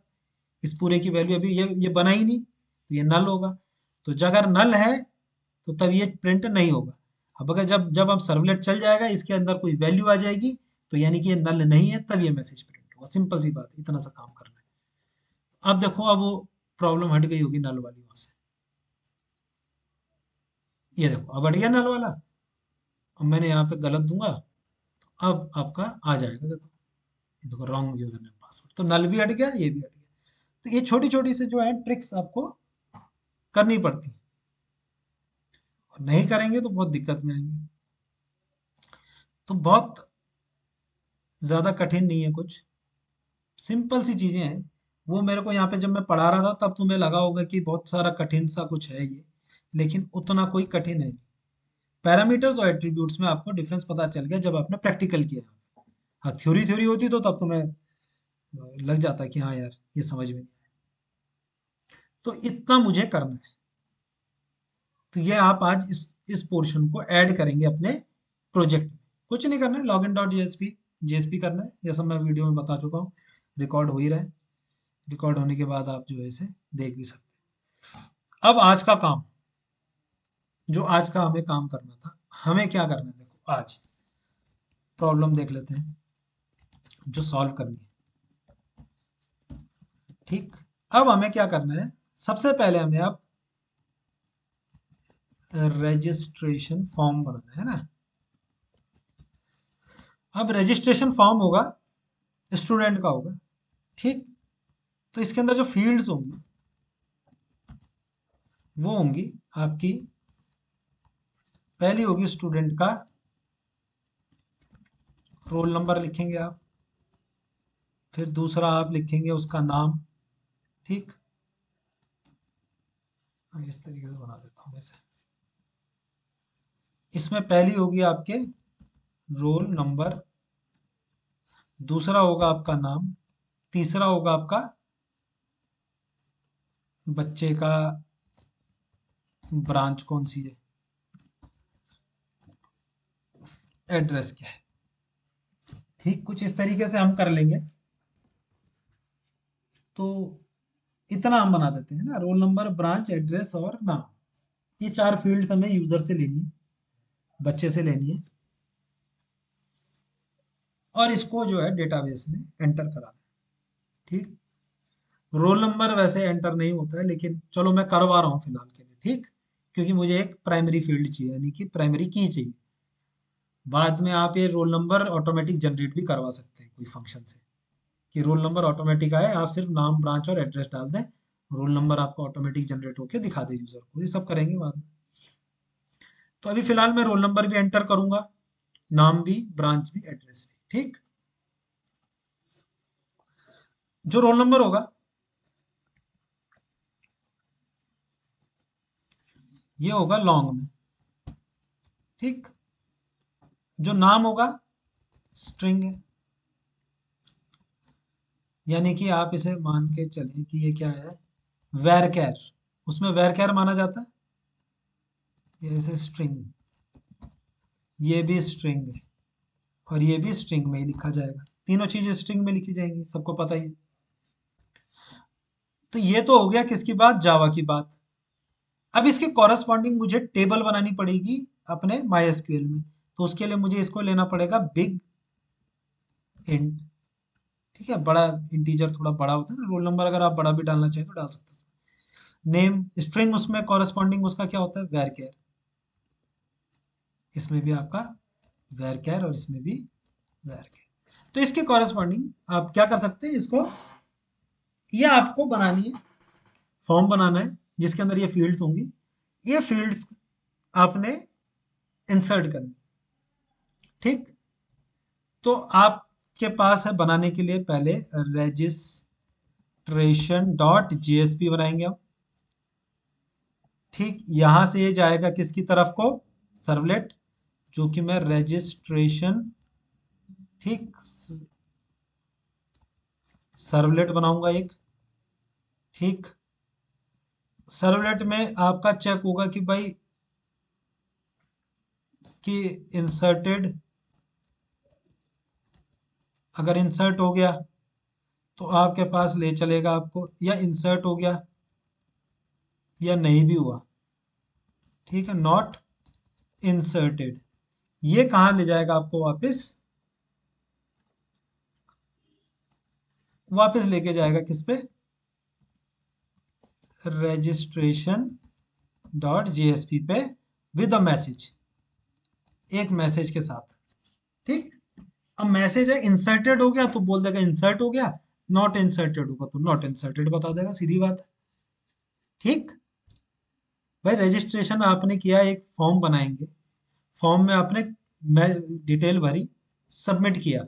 इस पूरे की वैल्यू अभी ये बना ही नहीं, तो ये नल होगा। तो अगर नल है, तो तब ये प्रिंट नहीं होगा। अब अगर जब जब अब सर्वलेट चल जाएगा, इसके अंदर कोई वैल्यू आ जाएगी, तो यानी कि ये नल नहीं है, तब ये मैसेज प्रिंट होगा। सिंपल सी बात है, इतना सा काम करना है। अब देखो, अब वो प्रॉब्लम हट गई होगी नल वाली वहां से, ये देखो अब हट गया नल वाला। अब मैंने यहाँ पे गलत दूंगा, अब आपका आ जाएगा, देखो ये देखो रॉन्ग यूजर नेम पासवर्ड, तो नल भी हट गया, ये भी हट गया। तो ये छोटी छोटी से जो है ट्रिक्स आपको करनी पड़ती है, और नहीं करेंगे तो बहुत दिक्कत में आएंगे। तो बहुत ज्यादा कठिन नहीं है कुछ, सिंपल सी चीजें हैं। वो मेरे को यहाँ पे जब मैं पढ़ा रहा था, तब तुम्हें लगा होगा कि बहुत सारा कठिन सा कुछ है ये, लेकिन उतना कोई कठिन है नहीं। पैरामीटर्स और एट्रीब्यूट्स में आपको डिफरेंस पता चल गया जब आपने प्रैक्टिकल किया। हाँ, थ्योरी थ्योरी होती तो तब तुम्हें लग जाता कि हाँ यार ये समझ में नहीं आया। तो इतना मुझे करना है। तो ये आप आज इस पोर्शन को ऐड करेंगे अपने प्रोजेक्ट में। कुछ नहीं करना है, लॉगिन डॉट जेएसपी जेएसपी करना है, ये सब मैं वीडियो में बता चुका हूँ, रिकॉर्ड हो ही रहा है। रिकॉर्ड होने के बाद आप जो है इसे देख भी सकते हैं। अब आज का काम, जो आज का हमें काम करना था, हमें क्या करना है, देखो आज प्रॉब्लम देख लेते हैं जो सॉल्व करनी है। ठीक, अब हमें क्या करना है, सबसे पहले हमें अब रजिस्ट्रेशन फॉर्म बनाना है ना। अब रजिस्ट्रेशन फॉर्म होगा, स्टूडेंट का होगा, ठीक। तो इसके अंदर जो फील्ड्स होंगी, वो होंगी आपकी, पहली होगी स्टूडेंट का रोल नंबर लिखेंगे आप, फिर दूसरा आप लिखेंगे उसका नाम, ठीक। मैं इस तरीके से बना देता हूँ वैसे। इसमें पहली होगी आपके रोल नंबर, दूसरा होगा आपका नाम, तीसरा होगा आपका बच्चे का ब्रांच कौन सी है, एड्रेस क्या है। ठीक, कुछ इस तरीके से हम कर लेंगे। तो इतना हम बना देते हैं ना, रोल नंबर, ब्रांच, एड्रेस और नाम। ये चार फील्ड हमें यूजर से लेनी है, बच्चे से लेनी है। और इसको जो है डेटाबेस में एंटर कराना है। ठीक। रोल नंबर वैसे एंटर नहीं होता है, लेकिन चलो मैं करवा रहा हूँ फिलहाल के लिए। ठीक। क्योंकि मुझे एक प्राइमरी फील्ड चाहिए, यानी कि प्राइमरी की चाहिए। बाद में आप ये रोल नंबर ऑटोमेटिक जनरेट भी करवा सकते हैं कोई फंक्शन से, कि रोल नंबर ऑटोमेटिक आए, आप सिर्फ नाम, ब्रांच और एड्रेस डाल दें, रोल नंबर आपको ऑटोमेटिक जनरेट होकर दिखा दे यूजर को। ये सब करेंगे बाद में। तो अभी फिलहाल मैं रोल नंबर भी एंटर करूंगा, नाम भी, ब्रांच भी, एड्रेस भी। ठीक। जो रोल नंबर होगा ये होगा लॉन्ग में। ठीक। जो नाम होगा स्ट्रिंग है, यानी कि आप इसे मान के चलें कि ये क्या है, वैर कैर। उसमें वैर कैर माना जाता है। ये ऐसे स्ट्रिंग, ये भी स्ट्रिंग है, और ये भी स्ट्रिंग में ही लिखा जाएगा। तीनों चीजें स्ट्रिंग में लिखी जाएंगी, सबको पता ही है। तो ये तो हो गया किसकी बात, जावा की बात। अब इसके कॉरस्पॉन्डिंग मुझे टेबल बनानी पड़ेगी अपने माई में। तो उसके लिए मुझे इसको लेना पड़ेगा बिग इंट। ठीक है, बड़ा इंटीजर थोड़ा बड़ा होता है ना, रोल नंबर अगर आप बड़ा भी डालना चाहें तो डाल सकते हैं। नेम स्ट्रिंग, उसमें कॉरस्पॉन्डिंग उसका क्या होता है, वैर कैर। इसमें भी आपका वैर कैर और इसमें भी वैर कैर। तो इसके कॉरस्पॉन्डिंग आप क्या कर सकते हैं, इसको, ये आपको बनानी है, फॉर्म बनाना है जिसके अंदर ये फील्ड्स होंगी। ये फील्ड्स आपने इंसर्ट करनी। ठीक। तो आपके पास है बनाने के लिए, पहले रजिस्ट्रेशन डॉट जेएसपी बनाएंगे हम। ठीक। यहां से ये जाएगा किसकी तरफ को, सर्वलेट, जो कि मैं रजिस्ट्रेशन, ठीक, सर्वलेट बनाऊंगा एक। ठीक। सर्वलेट में आपका चेक होगा कि भाई कि इंसर्टेड, अगर इंसर्ट हो गया तो आपके पास ले चलेगा आपको, या इंसर्ट हो गया या नहीं भी हुआ। ठीक है, नॉट इंसर्टेड, ये कहाँ ले जाएगा आपको, वापस वापस लेके जाएगा किस पे, रजिस्ट्रेशन डॉट जेएसपी पे, विद अ मैसेज, एक मैसेज के साथ। ठीक। अब मैसेज है इंसर्टेड हो गया तो बोल देगा इंसर्ट हो गया, नॉट इंसर्टेड होगा तो नॉट इंसर्टेड बता देगा, सीधी बात है। ठीक। भाई रजिस्ट्रेशन आपने किया, एक फॉर्म बनाएंगे, फॉर्म में आपने डिटेल भरी, सबमिट किया।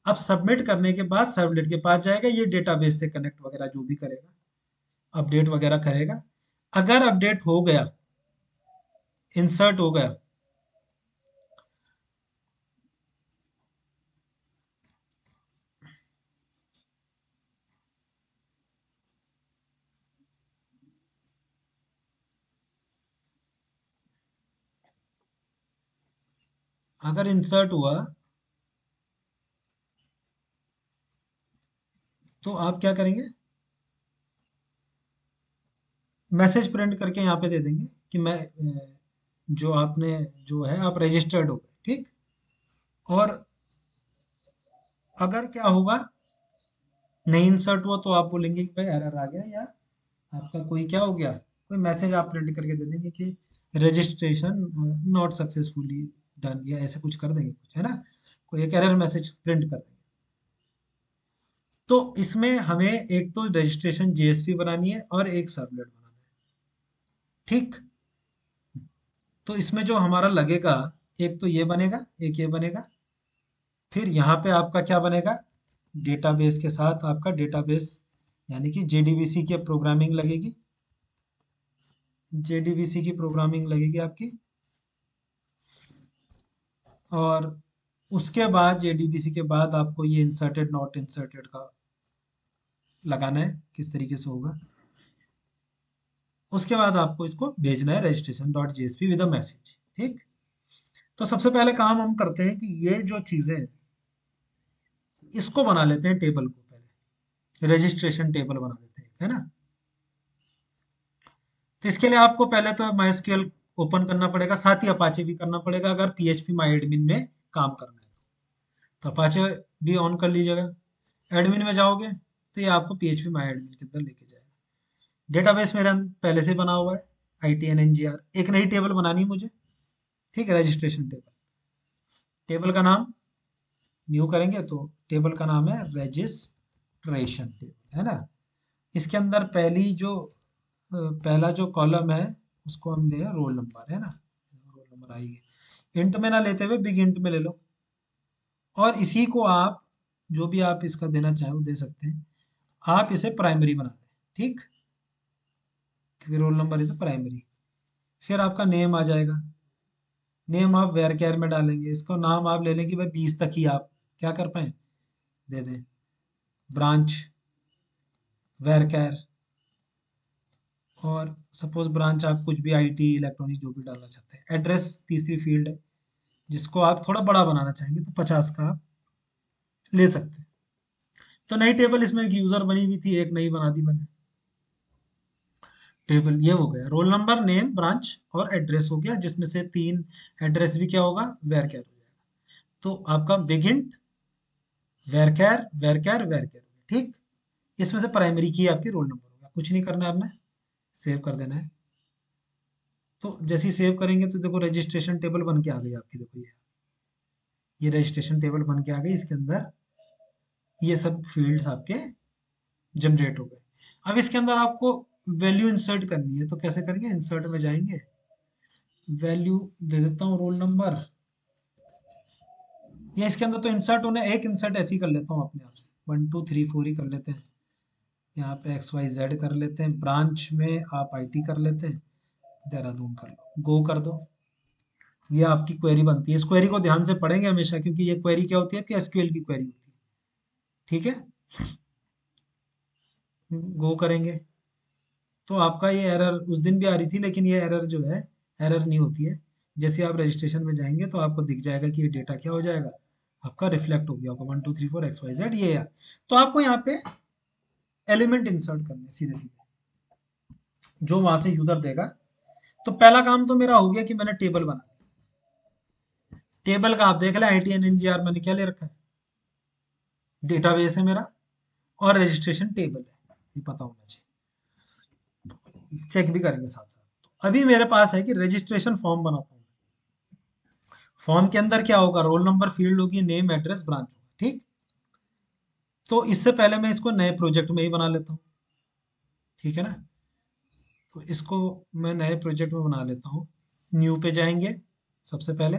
अब सबमिट करने के बाद सर्वलेट के पास जाएगा, ये डेटाबेस से कनेक्ट वगैरह जो भी करेगा, अपडेट वगैरह करेगा। अगर अपडेट हो गया, इंसर्ट हो गया, अगर इंसर्ट हुआ तो आप क्या करेंगे, मैसेज प्रिंट करके यहाँ पे दे देंगे कि मैं जो आपने, जो है आप रजिस्टर्ड हो गए। ठीक। और अगर क्या होगा, नहीं इंसर्ट हुआ, तो आप बोलेंगे कि भाई एरर आ गया, या आपका कोई क्या हो गया, कोई मैसेज आप प्रिंट करके दे देंगे कि रजिस्ट्रेशन नॉट सक्सेसफुली डन, या ऐसे कुछ कर देंगे, कुछ है ना, कोई एक एरर मैसेज प्रिंट कर देंगे। तो इसमें हमें एक तो रजिस्ट्रेशन जेएसपी बनानी है और एक सर्वलेट बनाना है। ठीक। तो इसमें जो हमारा लगेगा, एक तो ये बनेगा, एक ये बनेगा, फिर यहाँ पे आपका क्या बनेगा, डेटाबेस के साथ आपका डेटाबेस, यानी कि जेडीबीसी की प्रोग्रामिंग लगेगी, जेडीबीसी की प्रोग्रामिंग लगेगी आपकी। और उसके बाद जेडीबीसी के बाद आपको ये इंसर्टेड नॉट इंसर्टेड का लगाना है, किस तरीके से होगा। उसके बाद आपको इसको भेजना है registration dot JSP with a message. ठीक। तो सबसे पहले काम हम करते हैं कि ये जो चीजें हैं, इसको बना लेते हैं टेबल को, पहले रजिस्ट्रेशन टेबल बना लेते हैं, है ना। तो इसके लिए आपको पहले तो माइस्क्यूएल ओपन करना पड़ेगा, साथ ही अपाचे भी करना पड़ेगा, अगर पीएचपी माई एडमिन में काम करना है। तो अपाचे भी ऑन कर लीजिएगा। एडमिन में जाओगे तो ये आपको पीएचपी माई एडमिन के अंदर लेके जाएगा। डेटाबेस मेरा पहले से बना हुआ है, ITNNGR। एक नई टेबल बनानी है मुझे, ठीक है, रजिस्ट्रेशन टेबल। टेबल का नाम न्यू करेंगे तो टेबल का नाम है रजिस्ट्रेशन टेबल, है ना। इसके अंदर पहला जो कॉलम है उसको हम ले रोल नंबर, है ना। रोल नंबर आएगी, इंट में ना लेते हुए बिग इंट में ले लो। और इसी को आप जो भी आप इसका देना चाहें वो दे सकते हैं। आप इसे प्राइमरी बना दें, ठीक, क्योंकि रोल नंबर इसे प्राइमरी। फिर आपका नेम आ जाएगा। नेम आप वेर केयर में डालेंगे। इसको नाम आप ले लें कि भाई 20 तक ही आप क्या कर पाए, दे दें। ब्रांच वेर केयर, और सपोज ब्रांच आप कुछ भी IT इलेक्ट्रॉनिक जो भी डालना चाहते हैं। एड्रेस तीसरी फील्ड है, जिसको आप थोड़ा बड़ा बनाना चाहेंगे तो 50 का आप ले सकते हैं। तो नई टेबल इसमें एक यूजर बनी हुई थी, एक नई बना दी मैंने। टेबल ये हो गया, रोल नंबर, नेम, ब्रांच और एड्रेस हो गया, जिसमें से 3 एड्रेस भी क्या होगा, वेर केयर हो जाएगा। तो आपका बिगिन वेर केयर, ठीक। इसमें से प्राइमरी की आपकी रोल नंबर होगा। कुछ नहीं करना है आपने, सेव कर देना है। तो जैसे ही सेव करेंगे तो देखो रजिस्ट्रेशन टेबल बन के आ गई आपकी। देखो ये रजिस्ट्रेशन टेबल बन के आ गई। इसके अंदर ये सब फील्ड्स आपके जनरेट हो गए। अब इसके अंदर आपको वैल्यू इंसर्ट करनी है, तो कैसे करेंगे, इंसर्ट में जाएंगे, वैल्यू दे देता हूँ रोल नंबर। या इसके अंदर तो इंसर्ट होने, एक इंसर्ट ऐसे ही कर लेता हूँ अपने आप से, 1 2 3 4 ही कर लेते हैं। यहाँ पे XYZ कर लेते हैं, ब्रांच में आप IT कर लेते हैं, देहरादून कर लो, गो कर दो। ये आपकी क्वेरी बनती है। इस क्वेरी को ध्यान से पढ़ेंगे हमेशा, क्योंकि ये क्वेरी क्या होती है आपकी, SQL की क्वेरी होती है, ठीक है। गो करेंगे तो आपका ये एरर उस दिन भी आ रही थी, लेकिन ये एरर जो है, एरर नहीं होती है। जैसे आप रजिस्ट्रेशन में जाएंगे तो आपको दिख जाएगा कि ये डेटा क्या हो जाएगा, आपका रिफ्लेक्ट हो गया होगा 1 2 3 4 XYZ ये है। तो आपको यहाँ पे एलिमेंट इंसर्ट करने सीधे सीधे, जो वहां से यूजर देगा। तो पहला काम तो मेरा हो गया कि मैंने टेबल बना दी। टेबल का आप देख लें, ITNNGR मैंने क्या ले रखा है, डेटाबेस है मेरा, और रजिस्ट्रेशन टेबल है, ये पता होना चाहिए। चेक भी करेंगे साथ साथ। तो अभी मेरे पास है कि रजिस्ट्रेशन फॉर्म बनाता हूँ। फॉर्म के अंदर क्या होगा, रोल नंबर फील्ड होगी, नेम एड्रेस ब्रांच होगा, ठीक। तो इससे पहले मैं इसको नए प्रोजेक्ट में ही बना लेता हूँ, ठीक है ना। तो इसको मैं नए प्रोजेक्ट में बना लेता हूँ। न्यू पे जाएंगे सबसे पहले,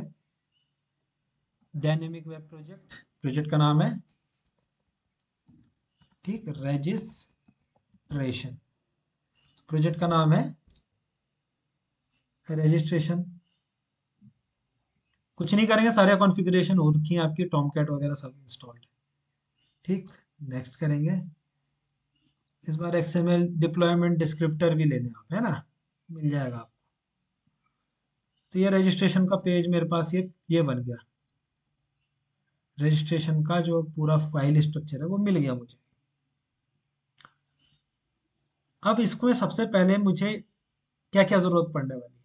डायनेमिक वेब प्रोजेक्ट, प्रोजेक्ट का नाम है, ठीक, रजिस्ट्रेशन। प्रोजेक्ट का नाम है रजिस्ट्रेशन। कुछ नहीं करेंगे, सारे कॉन्फ़िगरेशन हो रखी है आपकी, टॉमकैट वगैरह सब इंस्टॉल्ड है, ठीक। नेक्स्ट करेंगे। इस बार XML डिप्लॉयमेंट डिस्क्रिप्टर भी लेने आप, है ना, मिल जाएगा आपको। तो ये रजिस्ट्रेशन का पेज मेरे पास ये बन गया। रजिस्ट्रेशन का जो पूरा फाइल स्ट्रक्चर है वो मिल गया मुझे। अब इसको सबसे पहले मुझे क्या क्या जरूरत पड़ने वाली है,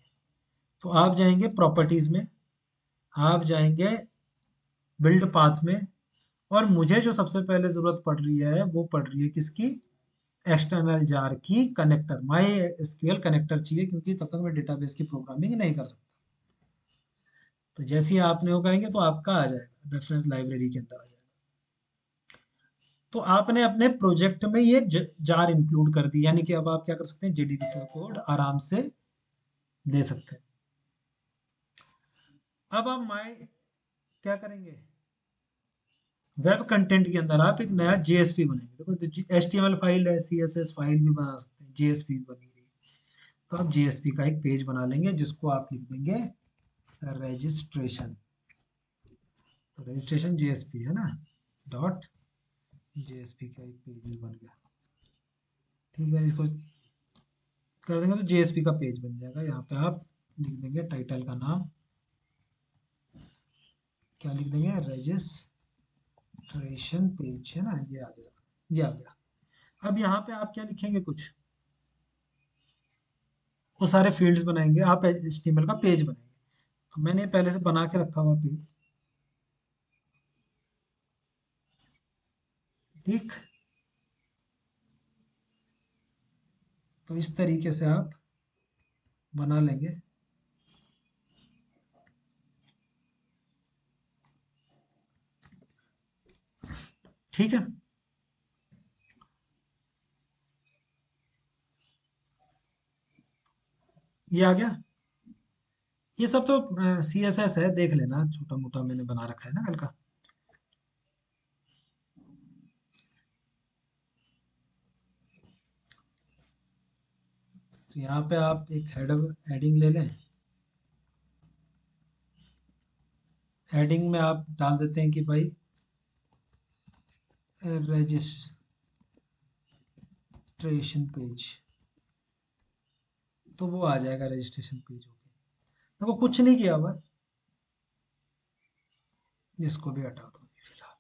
तो आप जाएंगे प्रॉपर्टीज में, आप जाएंगे बिल्ड पाथ में, और मुझे जो सबसे पहले जरूरत पड़ रही है वो पड़ रही है किसकी, एक्सटर्नल जार की कनेक्टर, माई एसक्यूएल कनेक्टर चाहिए, क्योंकि तब तक मैं डेटाबेस की प्रोग्रामिंग नहीं कर सकता। तो जैसे ही आपने वो करेंगे तो आपका आ जाएगा, रेफरेंस लाइब्रेरी के अंदर आ जाएगा। तो आपने अपने प्रोजेक्ट में ये जार इंक्लूड कर दी, यानी कि अब आप क्या कर सकते हैं, JDBC का कोड आराम से दे सकते हैं। अब आप माई क्या करेंगे, वेब कंटेंट के अंदर आप एक नया JSP बनाएंगे। देखो HTML फाइल है, CSS फाइल भी बना सकते हैं, JSP बनी रही। तो आप JSP का एक पेज बना लेंगे, जिसको आप लिख देंगे रजिस्ट्रेशन। तो रजिस्ट्रेशन JSP है ना, डॉट JSP का एक पेज भी बन गया, ठीक है। इसको कर देंगे तो JSP का पेज बन जाएगा। यहाँ पे आप लिख देंगे टाइटल का नाम, क्या लिख देंगे, रजिस्ट्रेशन पेज, है ना, ये आ गया, ये आ गया। अब यहाँ पे आप क्या लिखेंगे, कुछ वो सारे फील्ड्स बनाएंगे, आप HTML का पेज बनाएंगे। तो मैंने पहले से बना के रखा हुआ पेज, ठीक। तो इस तरीके से आप बना लेंगे। ठीक है। ये आ गया। ये सब तो CSS है, देख लेना, छोटा मोटा मैंने बना रखा है ना कल का। तो यहाँ पे आप एक हेडिंग ले लें। हेडिंग में आप डाल देते हैं कि भाई रजिस्ट्रेशन पेज, तो वो आ जाएगा रजिस्ट्रेशन पेज होके। तो वो कुछ नहीं किया हुआ है, इसको भी हटा दो फिलहाल।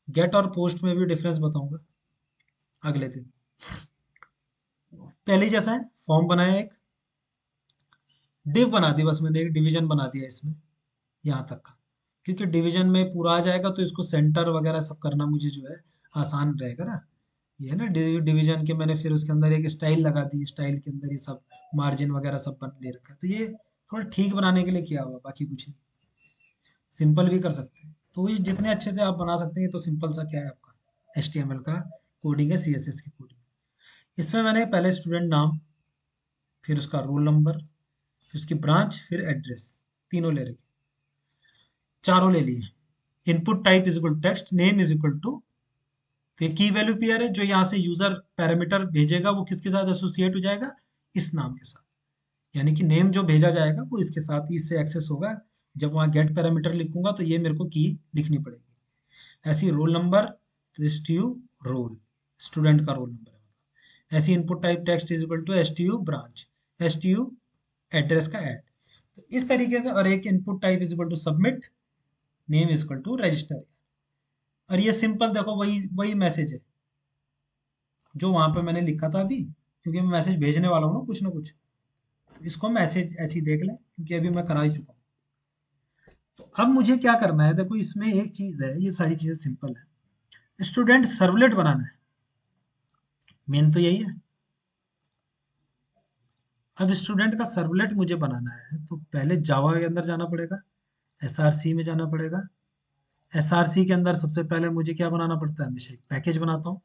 गेट और पोस्ट में भी डिफरेंस बताऊंगा अगले दिन। पहले जैसा है, फॉर्म बनाया, एक डिव बना दी, बस मैंने एक डिवीजन बना दिया इसमें, यहाँ तक का। क्योंकि डिवीजन में पूरा आ जाएगा तो इसको सेंटर वगैरह सब करना मुझे जो है आसान रहेगा ना। ये है ना, डिवीजन के मैंने फिर उसके अंदर एक स्टाइल लगा दी, स्टाइल के अंदर ये सब मार्जिन वगैरह सब बन ले रखा है, तो ये थोड़ा ठीक बनाने के लिए किया हुआ, बाकी कुछ नहीं। सिंपल भी कर सकते हैं, तो ये जितने अच्छे से आप बना सकते हैं। तो सिंपल सा क्या है आपका HTML का कोडिंग है, CSS की कोडिंग। इसमें मैंने पहले स्टूडेंट नाम, फिर उसका रोल नंबर, फिर उसकी ब्रांच, फिर एड्रेस, तीनों ले रखे, चारों ले लिए। Input type is equal text, name is equal to, तो ये की वैल्यू पेयर है, जो यहाँ से यूजर पैरामीटर भेजेगा वो किसके साथ एसोसिएट हो जाएगा, इस नाम के साथ। यानी कि नेम जो भेजा जाएगा वो इसके साथ, इससे एक्सेस होगा। जब वहाँ गेट पैरामीटर लिखूंगा तो ये मेरे को की लिखनी पड़ेगी। ऐसी रोल नंबर, तो S T U roll, student का रोल नंबर है। ऐसी input type text is equal to STU branch, STU address का ऐड। तो इस तरीके से, और एक input type is equal to submit, name is equal to register. और ये सिंपल देखो, वही वही मैसेज है जो वहां पे मैंने लिखा था अभी, क्योंकि मैं मैसेज भेजने वाला हूँ ना कुछ। तो इसको मैसेज ऐसे ही देख लें, क्योंकि अभी मैं करा ही चुका हूँ। तो अब मुझे क्या करना है, देखो इसमें एक चीज है, ये सारी चीजें सिंपल है। स्टूडेंट सर्वलेट बनाना है, मेन तो यही है। अब स्टूडेंट का सर्वलेट मुझे बनाना है, तो पहले जावा के अंदर जाना पड़ेगा, SRC में जाना पड़ेगा। SRC के अंदर सबसे पहले मुझे क्या बनाना पड़ता है, हमेशा एक पैकेज बनाता हूँ।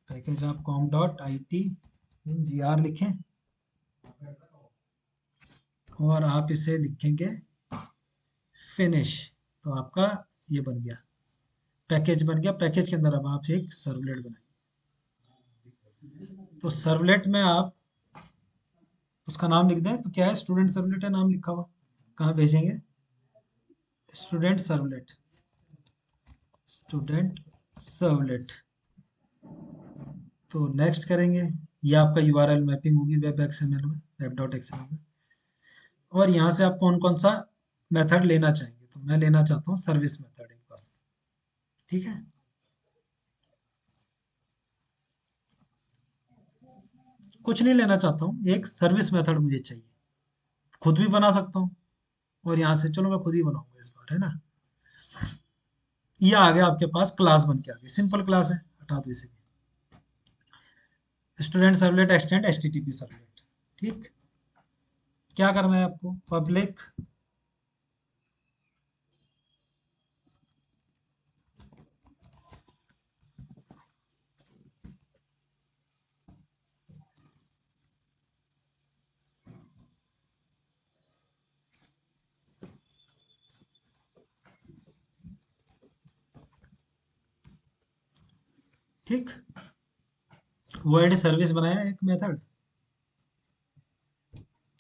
पैकेज आप com.it लिखें, और आप इसे लिखेंगे फिनिश। तो आपका ये बन गया, पैकेज बन गया। पैकेज के अंदर अब आप एक सर्वलेट बनाएंगे। तो सर्वलेट में आप उसका नाम लिख दें, तो क्या है, स्टूडेंट सर्वलेट है नाम लिखा हुआ। कहाँ भेजेंगे, स्टूडेंट सर्वलेट, स्टूडेंट सर्वलेट। तो नेक्स्ट करेंगे, ये आपका URL मैपिंग होगी वेब XML में, web.xml में। और यहाँ से आप कौन कौन सा मेथड लेना चाहेंगे, तो मैं लेना चाहता हूँ सर्विस मेथड एक बस। ठीक है, कुछ नहीं लेना चाहता हूँ, एक सर्विस मेथड मुझे चाहिए। खुद भी बना सकता हूँ, और यहाँ से चलो मैं खुद ही बनाऊंगा इस बार, है ना। ये आ गया आपके पास, क्लास बन के आ गई, सिंपल क्लास है, हटा दो इसे। Student servlet extend HTTP servlet. ठीक, क्या करना है आपको, पब्लिक ठीक, वर्ड सर्विस बनाया एक मेथड।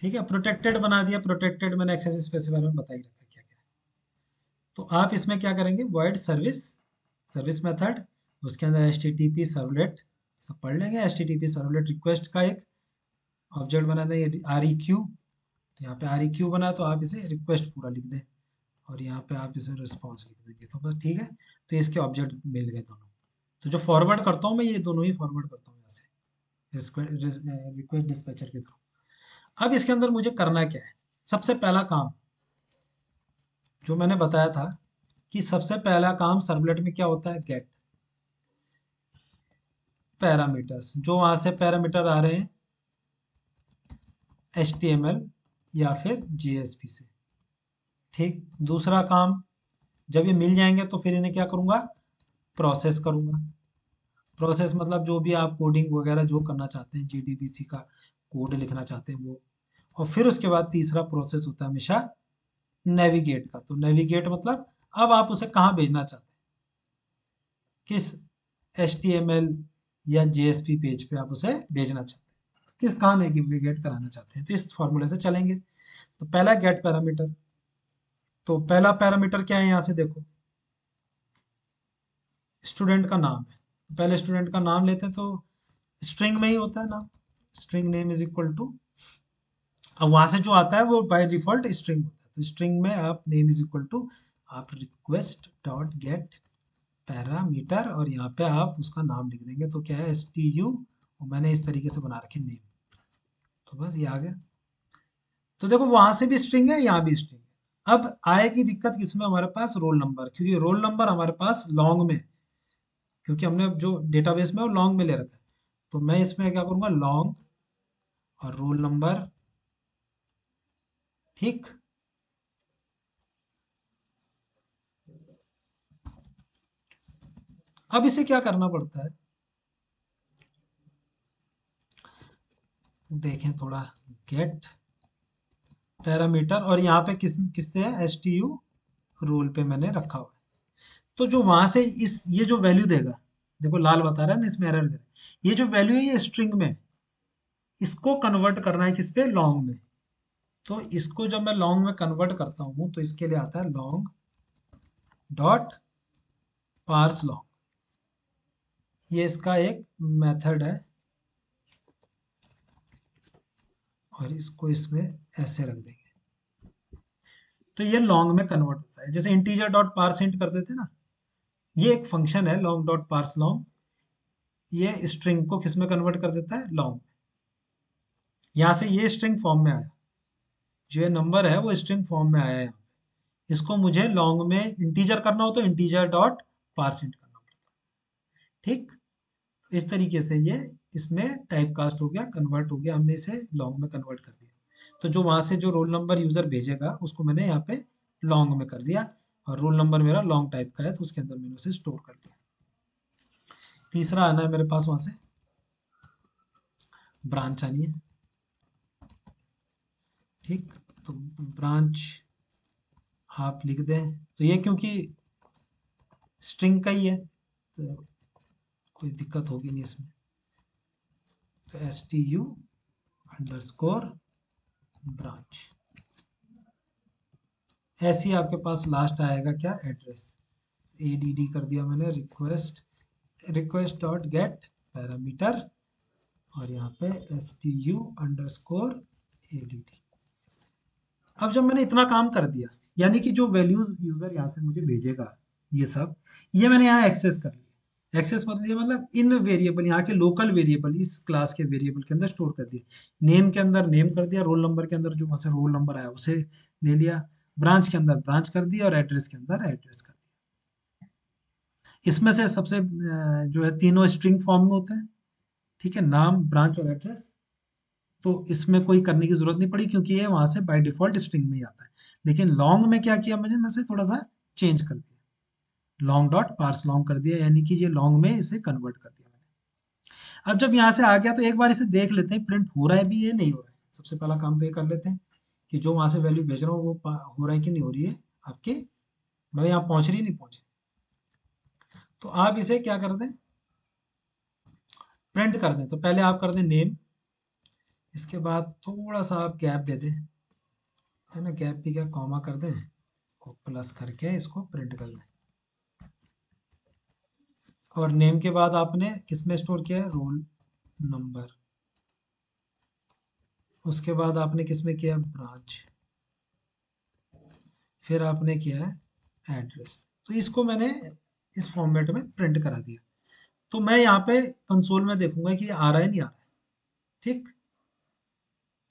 ठीक है, प्रोटेक्टेड बना दिया, प्रोटेक्टेड मैंने एक्सेस स्पेसिफायर में बता ही रखा क्या क्या है। तो आप इसमें क्या करेंगे, वर्ड सर्विस, सर्विस मेथड, उसके अंदर HTTP सर्वलेट, सब पढ़ लेंगे। HTTP सर्वलेट रिक्वेस्ट का एक ऑब्जेक्ट बना देंगे, REQ। तो यहाँ पे REQ बना, तो आप इसे रिक्वेस्ट पूरा लिख दें, और यहाँ पे आप इसे रिस्पॉन्स लिख देंगे, तो बस ठीक है। तो इसके ऑब्जेक्ट मिल गए दोनों। तो जो फॉरवर्ड करता हूँ मैं, ये दोनों ही फॉरवर्ड करता हूँ यहाँ से रिक्वेस्ट डिस्पैचर के थ्रू। अब इसके अंदर मुझे करना क्या है, सबसे पहला काम जो मैंने बताया था, कि सबसे पहला काम सर्वलेट में क्या होता है, गेट। पैरामीटर्स, जो वहां से पैरामीटर आ रहे हैं HTML या फिर JSP से। ठीक, दूसरा काम, जब ये मिल जाएंगे तो फिर इन्हें क्या करूंगा, प्रोसेस करूंगा। प्रोसेस मतलब जो भी आप कोडिंग वगैरह जो करना चाहते हैं, JDBC का कोड लिखना चाहते हैं वो। और फिर उसके बाद तीसरा प्रोसेस होता है हमेशा नेविगेट का। तो नेविगेट मतलब अब आप उसे कहाँ भेजना चाहते हैं, किस HTML या JSP पेज पे आप उसे भेजना चाहते हैं, किस कहाँ नेविगेट कराना चाहते हैं, तो इस फॉर्मूले से चलेंगे। तो पहला गेट पैरामीटर, तो पहला पैरामीटर क्या है यहाँ से देखो, स्टूडेंट का नाम है। तो पहले स्टूडेंट का नाम लेते हैं, तो स्ट्रिंग में ही होता है नाम, string name is equal to, अब वहां से जो आता है वो बाय डिफॉल्ट स्ट्रिंग होता है। तो स्ट्रिंग में आप नेम इज इक्वल टू, आप रिक्वेस्ट डॉट गेट पैरामीटर और यहाँ पे आप उसका नाम लिख देंगे। तो क्या है, STU, और मैंने इस तरीके से बना रखे नेम। तो बस ये आ गया। तो देखो वहां से भी स्ट्रिंग है, यहाँ भी स्ट्रिंग है। अब आएगी दिक्कत किसमें, हमारे पास रोल नंबर, क्योंकि रोल नंबर हमारे पास लॉन्ग में, क्योंकि हमने जो डेटाबेस में वो लॉन्ग में ले रखा है। तो मैं इसमें क्या करूंगा, लॉन्ग और रोल नंबर। ठीक, अब इसे क्या करना पड़ता है, देखें थोड़ा, गेट पैरामीटर और यहाँ पे किससे है, STU रोल पे मैंने रखा हुआ है। तो जो वहां से इस ये जो वैल्यू देगा, देखो लाल बता रहा है ना, इसमें एरर दे रहा है, ये जो वैल्यू है ये स्ट्रिंग में, इसको कन्वर्ट करना है किस पे, लॉन्ग में। तो इसको जब मैं लॉन्ग में कन्वर्ट करता हूँ तो इसके लिए आता है लॉन्ग डॉट पार्स लॉन्ग, ये इसका एक मेथड है। और इसको इसमें ऐसे रख देंगे, तो ये लॉन्ग में कन्वर्ट होता है। जैसे इंटीजर डॉट पार्स इंट करते थे ना, ये एक फंक्शन है लॉन्ग डॉट पार्स लॉन्ग, ये स्ट्रिंग को किस में कन्वर्ट कर देता है, लॉन्ग। यहाँ से ये स्ट्रिंग फॉर्म में आया, जो ये नंबर है वो स्ट्रिंग फॉर्म में आया है यहाँ पे। इसको मुझे लॉन्ग में इंटीजर करना हो तो इंटीजर डॉट पार्स इंट करना पड़ता है। ठीक, इस तरीके से ये इसमें टाइप कास्ट हो गया, कन्वर्ट हो गया, हमने इसे लॉन्ग में कन्वर्ट कर दिया। तो जो वहां से जो रोल नंबर यूजर भेजेगा उसको मैंने यहाँ पे लॉन्ग में कर दिया, और रोल नंबर मेरा लॉन्ग टाइप का है तो उसके अंदर मैंने उसे स्टोर कर दिया। तीसरा आना है मेरे पास वहां से, ब्रांच आनी है। ठीक, तो ब्रांच आप लिख दें, तो ये क्योंकि स्ट्रिंग का ही है तो कोई दिक्कत होगी नहीं इसमें। तो STU अंडरस्कोर ब्रांच, ऐसे ही आपके पास लास्ट आएगा क्या, एड्रेस। ADD कर दिया मैंने, रिक्वेस्ट डॉट गेट पैरामीटर और यहाँ पे STU अंडरस्कोर ADD। अब जब मैंने इतना काम कर दिया, यानी कि जो वैल्यू यूजर यहाँ से मुझे भेजेगा, ये सब ये मैंने यहाँ एक्सेस कर लिया। एक्सेस मतलब ये मतलब इन वेरिएबल, यहाँ के लोकल वेरिएबल, इस क्लास के वेरिएबल के अंदर स्टोर कर दिया। नेम के अंदर नेम कर दिया, रोल नंबर के अंदर जो वहाँ से रोल नंबर आया उसे ले लिया, ब्रांच के अंदर ब्रांच कर दिया और एड्रेस के अंदर एड्रेस कर दिया। इसमें से सबसे जो है तीनों स्ट्रिंग फॉर्म में होते हैं। ठीक है, नाम, ब्रांच और एड्रेस। तो इसमें कोई करने की जरूरत नहीं पड़ी क्योंकि ये वहां से बाय डिफॉल्ट स्ट्रिंग में ही आता है। लेकिन लॉन्ग में क्या किया मैंने, मैं से थोड़ा सा चेंज कर दिया, लॉन्ग डॉट पार्स लॉन्ग कर दिया, यानी कि ये लॉन्ग में इसे कन्वर्ट कर दिया मैंने। अब जब यहाँ से आ गया तो एक बार इसे देख लेते हैं प्रिंट हो रहा है भी, ये नहीं हो रहा है। सबसे पहला काम तो ये कर लेते हैं कि जो वहां से वैल्यू भेज रहा हूँ वो हो रहा है कि नहीं हो रही है आपके, मतलब यहाँ पहुंच रही है नहीं पहुंच रही। तो आप इसे क्या कर दें, प्रिंट कर दें। तो पहले आप कर दें नेम, इसके बाद थोड़ा सा आप गैप दे दें, है ना, गैप भी क्या, कॉमा कर दें और प्लस करके इसको प्रिंट कर दें। और नेम के बाद आपने किसमें स्टोर किया है, रोल नंबर। उसके बाद आपने किसमें किया, ब्रांच। फिर आपने किया है एड्रेस। तो इसको मैंने इस फॉर्मेट में प्रिंट करा दिया। तो मैं यहाँ पे कंसोल में देखूंगा कि ये आ रहा है नहीं आ रहा है। ठीक,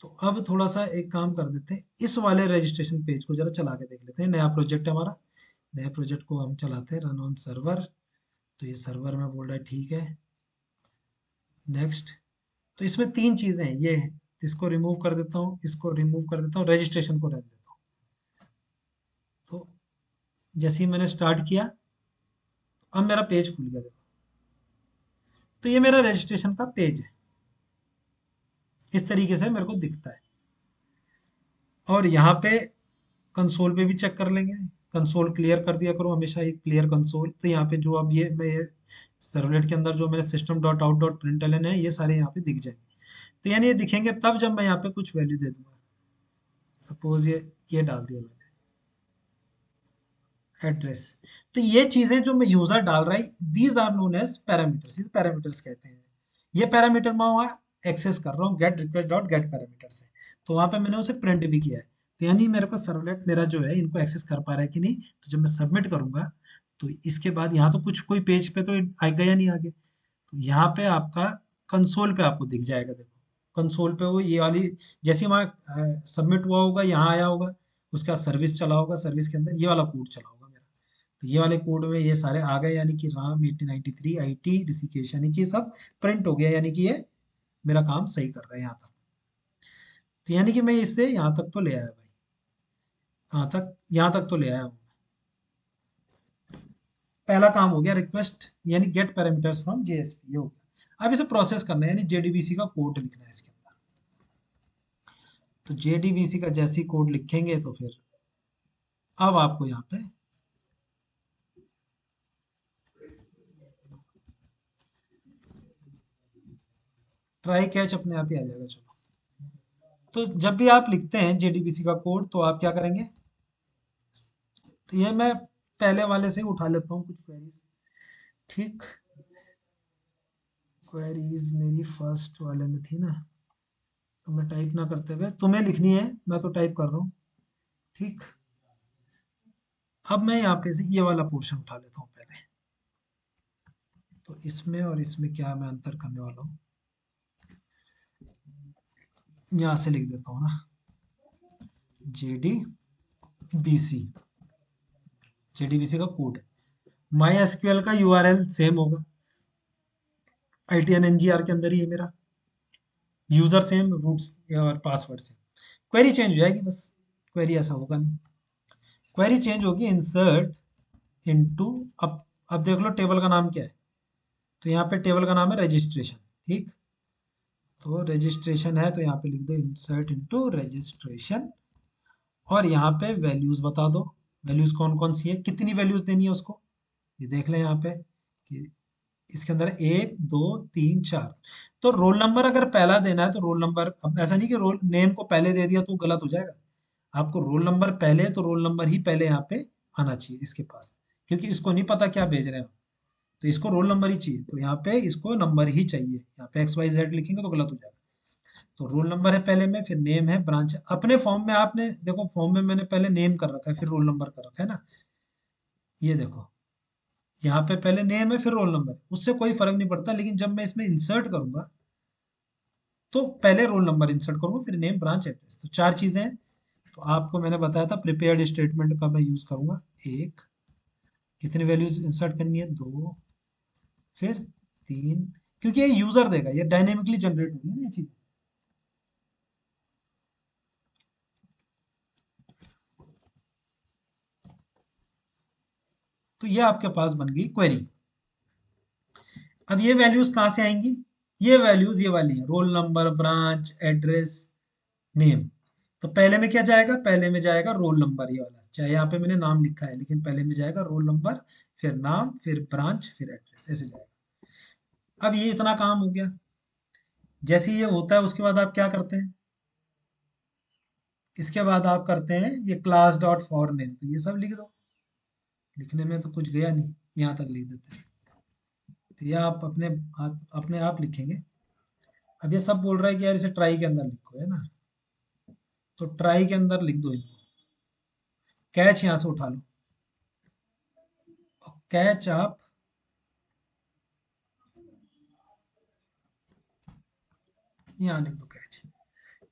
तो अब थोड़ा सा एक काम कर देते हैं, इस वाले रजिस्ट्रेशन पेज को जरा चला के देख लेते हैं। नया प्रोजेक्ट है हमारा, नए प्रोजेक्ट को हम चलाते हैं, रन ऑन सर्वर। तो ये सर्वर में बोल रहा है ठीक है। नेक्स्ट। तो इसमें तीन चीजें हैं, ये है। इसको रिमूव कर देता हूँ, इसको रिमूव कर देता हूँ, रजिस्ट्रेशन को रख देता हूँ। तो जैसे ही मैंने स्टार्ट किया, अब मेरा पेज खुल गया, देखो। तो ये मेरा रजिस्ट्रेशन का पेज है, इस तरीके से मेरे को दिखता है। और यहाँ पे कंसोल पे भी चेक कर लेंगे। कंसोल क्लियर कर दिया करो हमेशा, एक क्लियर कंसोल। तो यहाँ पे जो अब ये मैं सर्वलेट के अंदर जो मेरे system dot out dot println है, ये सारे यहाँ पे दिख जाएंगे। तो यानी ये दिखेंगे तब जब मैं यहाँ पे कुछ वैल्यू दे दूंगा। सपोज ये डाल दिया मैंने, एड्रेस। तो ये चीजें जो मैं यूजर डाल रहा है, these are known as parameters, ये पैरामीटर्स कहते हैं। ये पैरामीटर मैं वहाँ एक्सेस कर रहा हूँ gate request dot gate parameter से। तो वहां पे मैंने उसे प्रिंट भी किया है। तो यानी मेरे को सर्वलेट मेरा जो है इनको एक्सेस कर पा रहा है कि नहीं। तो जब मैं सबमिट करूंगा, तो इसके बाद यहाँ तो कुछ कोई पेज पे तो आ गया नहीं आगे। तो यहाँ पे आपका कंसोल पे आपको दिख जाएगा, देखो कंसोल पे वो ये वाली, जैसे वहाँ सबमिट हुआ होगा, यहाँ आया होगा, उसका सर्विस चला होगा, सर्विस के अंदर ये वाला कोड चला होगा मेरा। तो ये वाले कोड में ये सारे आ गए, यानी कि राम 1893 IT ऋषिकेश, यानी कि सब प्रिंट हो गया, यानी कि ये मेरा काम सही कर रहा है यहाँ तक। तो यानी कि मैं इससे यहाँ तक तो ले आया भाई, कहाँ तक, यहाँ तक तो ले आया हूँ। पहला काम हो गया रिक्वेस्ट, यानी गेट पैरामीटर्स फ्रॉम जेएसपी, ये हो गया। अब इसे प्रोसेस करना है, यानी जेडीबीसी का कोड लिखना है इसके अंदर। तो जेडीबीसी का जैसी कोड लिखेंगे तो फिर अब आपको यहाँ पे ट्राई कैच अपने आप ही आ जाएगा। चलो, तो जब भी आप लिखते हैं जेडीबीसी का कोड, तो आप क्या करेंगे। तो ये मैं पहले वाले से ही उठा लेता हूँ कुछ क्वेरीज। ठीक, क्वेरीज मेरी फर्स्ट वाले में थी ना, तो मैं टाइप ना करते हुए, तुम्हें लिखनी है, मैं तो टाइप कर रहा हूँ। ठीक, अब मैं यहाँ पे से ये वाला पोर्शन उठा लेता हूँ पहले। तो इसमें और इसमें क्या मैं अंतर करने वाला हूँ, यहाँ से लिख देता हूँ ना, जेडीबीसी, जेडीबीसी का कोड है। माई एसक्यूएल का यूआरएल सेम होगा, ITNNGR के अंदर ही है मेरा। यूजर सेम, रूट्स और पासवर्ड सेम। क्वेरी चेंज हो जाएगी बस, क्वेरी ऐसा होगा नहीं। क्वेरी चेंज होगी, इंसर्ट इनटू, अब देख लो टेबल का नाम क्या है। तो यहाँ पे टेबल का नाम है रजिस्ट्रेशन। ठीक, तो रजिस्ट्रेशन है, तो यहाँ पे लिख दो इंसर्ट इनटू रजिस्ट्रेशन। और यहाँ पे वैल्यूज बता दो, वैल्यूज कौन कौन सी है, कितनी वैल्यूज देनी है उसको। ये देख लें यहाँ पे कि इसके अंदर 1 2 3 4। तो रोल नंबर अगर पहला देना है तो रोल नंबर, अब ऐसा नहीं कि रोल नेम को पहले दे दिया तो गलत हो जाएगा। आपको रोल नंबर पहले, तो रोल नंबर ही पहले यहाँ पे आना चाहिए इसके पास, क्योंकि इसको नहीं पता क्या भेज रहे हैं। तो इसको रोल नंबर ही चाहिए, तो यहाँ पे इसको नंबर ही चाहिए। यहाँ पे XYZ लिखेंगे तो गलत हो जाएगा। तो रोल नंबर है पहले में, फिर नेम है, ब्रांच है। अपने फॉर्म में आपने देखो, फॉर्म में मैंने पहले नेम कर रखा है, फिर रोल नंबर कर रखा है ना। ये देखो, यहाँ पे पहले नेम है, फिर रोल नंबर है, उससे कोई फर्क नहीं पड़ता। लेकिन जब मैं इसमें इंसर्ट करूंगा, तो पहले रोल नंबर इंसर्ट करूंगा, फिर नेम, ब्रांच, एड्रेस। तो चार चीजें हैं। तो आपको मैंने बताया था प्रिपेयर्ड स्टेटमेंट का मैं यूज करूंगा। एक, कितनी वैल्यूज इंसर्ट करनी है, दो, फिर तीन, क्योंकि ये यूजर देगा, ये डायनेमिकली जनरेट होगी ना ये चीज। तो ये आपके पास बन गई क्वेरी। अब ये वैल्यूज कहाँ से आएंगी, ये वैल्यूज ये वाली है, roll number, branch, address, name. तो पहले में क्या जाएगा, पहले में जाएगा रोल नंबर, ये वाला, चाहे यहाँ पे मैंने नाम लिखा है, लेकिन पहले में जाएगा रोल नंबर, फिर नाम, फिर ब्रांच, फिर एड्रेस, ऐसे जाएगा। अब ये इतना काम हो गया। जैसे ही ये होता है, उसके बाद आप क्या करते हैं, इसके बाद आप करते हैं ये क्लास डॉट फॉर नेम। तो ये सब लिख दो, लिखने में तो कुछ गया नहीं, यहाँ तक लिख देते हैं। तो ये आप अपने आप लिखेंगे। अब ये सब बोल रहा है कि यार इसे ट्राई के अंदर लिखो, है ना। तो ट्राई के अंदर लिख दो इनको, कैच यहाँ से उठा लो, कैच आप यहाँ लिख दो, कैच।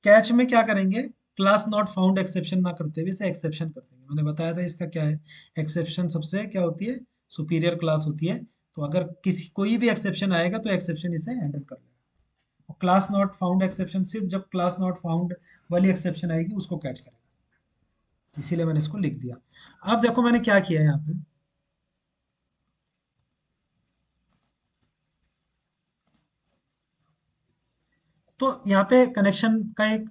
कैच में क्या करेंगे, क्लास नॉट फाउंड एक्सेप्शन ना करते हुए इसे एक्सेप्शन कर देंगे। मैंने बताया था इसका क्या है, एक्सेप्शन सबसे क्या होती है, सुपीरियर क्लास होती है। तो अगर किसी कोई भी एक्सेप्शन आएगा, तो एक्सेप्शन इसे हैंडल कर लेगा। और क्लास नॉट फाउंड एक्सेप्शन सिर्फ जब क्लास नॉट फाउंड वाली एक्सेप्शन आएगी उसको कैच करेगा, इसीलिए मैंने इसको लिख दिया। अब देखो मैंने क्या किया यहाँ पे, तो यहाँ पे कनेक्शन का एक